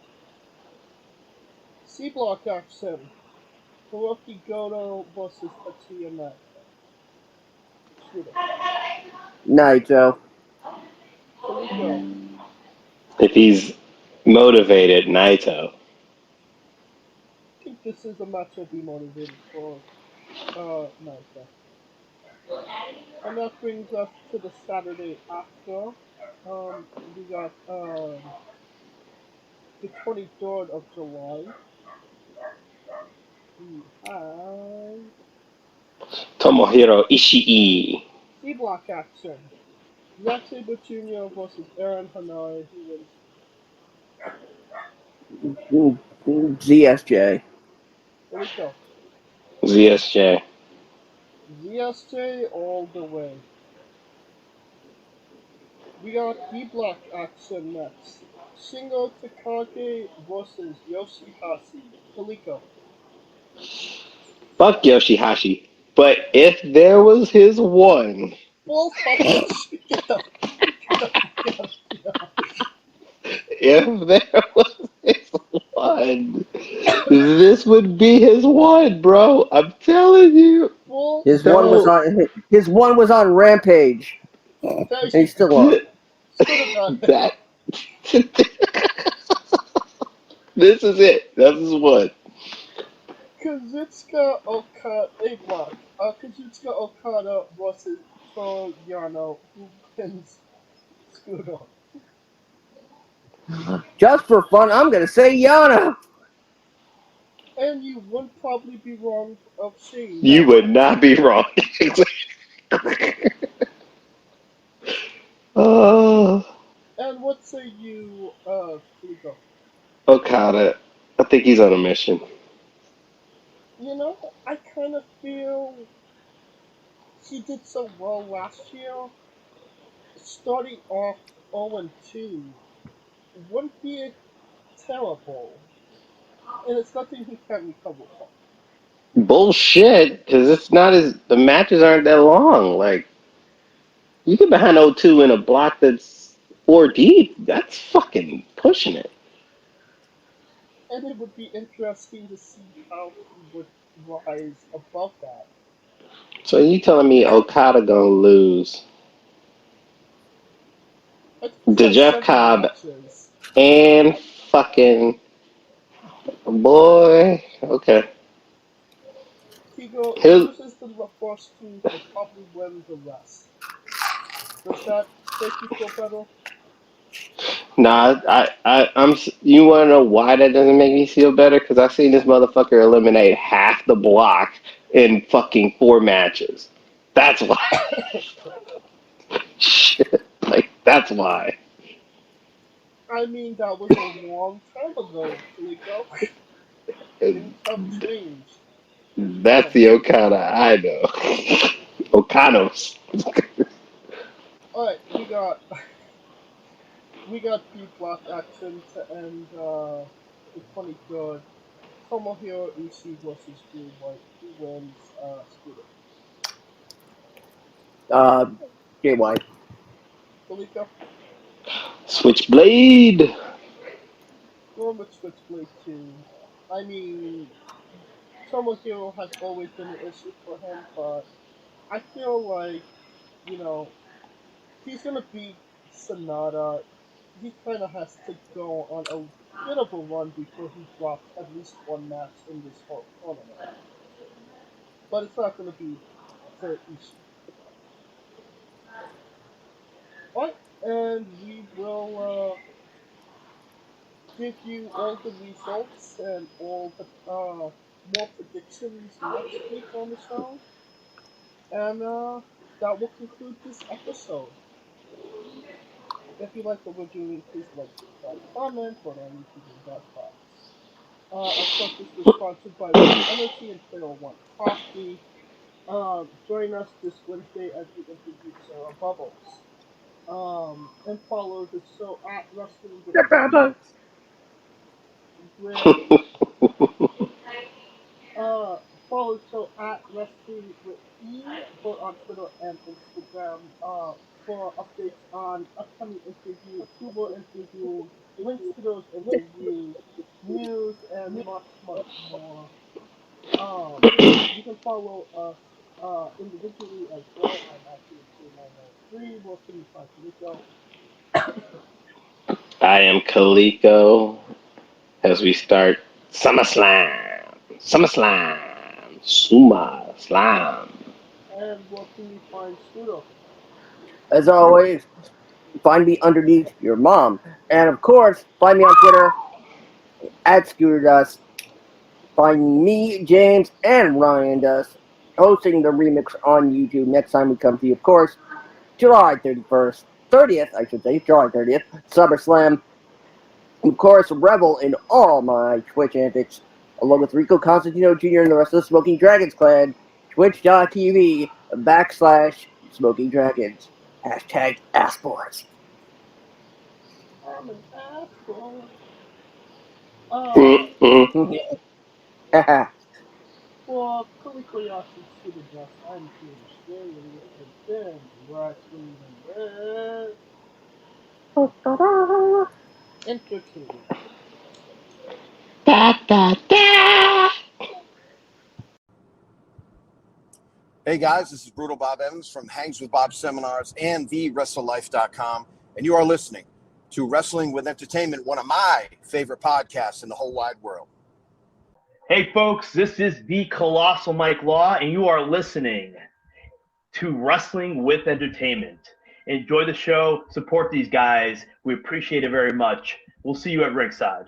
C block action. Hiroki Goto versus Tetsuya Naito. Scooter. Naito. Kaliko. If he's motivated, Naito. I think this is a match he'll be motivated for Naito. And that brings us to the Saturday after. We got the 23rd of July. We have Tomohiro Ishii. C block action. Zack Sabre Jr. versus Aaron Hanare. Who wins here? ZSJ. Kaliko. ZSJ. ZSJ all the way. We got D block action next. Shingo Takagi versus Yoshihashi. Kaliko. Fuck Yoshihashi. But if there was his one, Bull fucking shit. Get the fuck out of here. if there was his one, this would be his one, bro. I'm telling you. Bull His one was No. fucking. on. His one was on Rampage, There and you he's still go. on. Scooter got it. That. This is it. This is one. Kazuchika Okada. A block. Kazuchika Okada versus Toru Yano. Who wins Scooter? Just for fun, I'm gonna say Yano. And you would probably be wrong of saying You that. would not be wrong. Oh, And what say you, Kaliko? Okada. I think he's on a mission. I kind of feel he did so well last year. Starting off 0-2 wouldn't be terrible, and it's nothing he can't recover from. Bullshit, because it's not as the matches aren't that long. Like you get behind 0-2 in a block that's Or deep? That's fucking pushing it. And it would be interesting to see how he would rise above that. So you telling me Okada gonna lose I think he to has Jeff 7 Cobb matches. and fucking boy? Okay. He He'll, loses the first 2, he'll probably win the rest. Does that make you feel better? nah, You want to know why that doesn't make me feel better? Because I seen this motherfucker eliminate half the block in fucking 4 matches. That's why. Shit, like that's why. I mean, that was a long time ago, Kaliko. Things have changed. That's Um, the Okada I know. Okanos. Alright, we got B block action to end the 23rd. Tomohiro Ishii versus Jay White. Who wins, Scooter? Uh, Jay White. Kaliko? Switchblade. Going with Switchblade 2. I mean, Tomohiro has always been an issue for him, but I feel like, you know, he's gonna beat Sonata. He kind of has to go on a bit of a run before he drops at least 1 match in this whole tournament. But it's not gonna be for Ishii. Alright, and we will give you all the results and all the more predictions next week on the show. And that will conclude this episode. If you like what we're doing, please like, subscribe, comment on our YouTube and Castbox. Of course, this was sponsored by One Energy and Player One Coffee. Join us this Wednesday as we interview Sarah Bubbles. And follow the show at Wrestling with E, where uh, follow the show at Wrestling with E, both on Twitter and Instagram, for updates on upcoming interviews, who we're interviewing, links to those interviews, news, and much, much more. Um, you can follow us individually as well. I'm actually K903. Where can you find Nico? I am Kaliko as we start SummerSlam. SummerSlam. Suma Slam. And where can you find Scooter? As always, find me underneath your mom. And of course, find me on Twitter at Scooter Dust. Find me, James, and Ryan Dust hosting the remix on YouTube next time we come to you. Of course, July 31st, 30th, I should say, July 30th, SummerSlam. Of course, revel in all my Twitch antics, along with Rico Constantino Jr. and the rest of the Smoking Dragons clan. Twitch.tv/Smoking Dragons. Hashtag Asports. I'm an asshole. Uh, Mm-mm. for Kurikoyashi Scooter Dust, I'm James J, and this has been Wrestling with Entertainment. Da, da, da. Hey guys, this is Brutal Bob Evans from Hangs with Bob Seminars and TheWrestleLife.com, and you are listening to Wrestling with Entertainment, one of my favorite podcasts in the whole wide world. Hey folks, this is the Colossal Mike Law, and you are listening to Wrestling with Entertainment. Enjoy the show, support these guys. We appreciate it very much. We'll see you at ringside.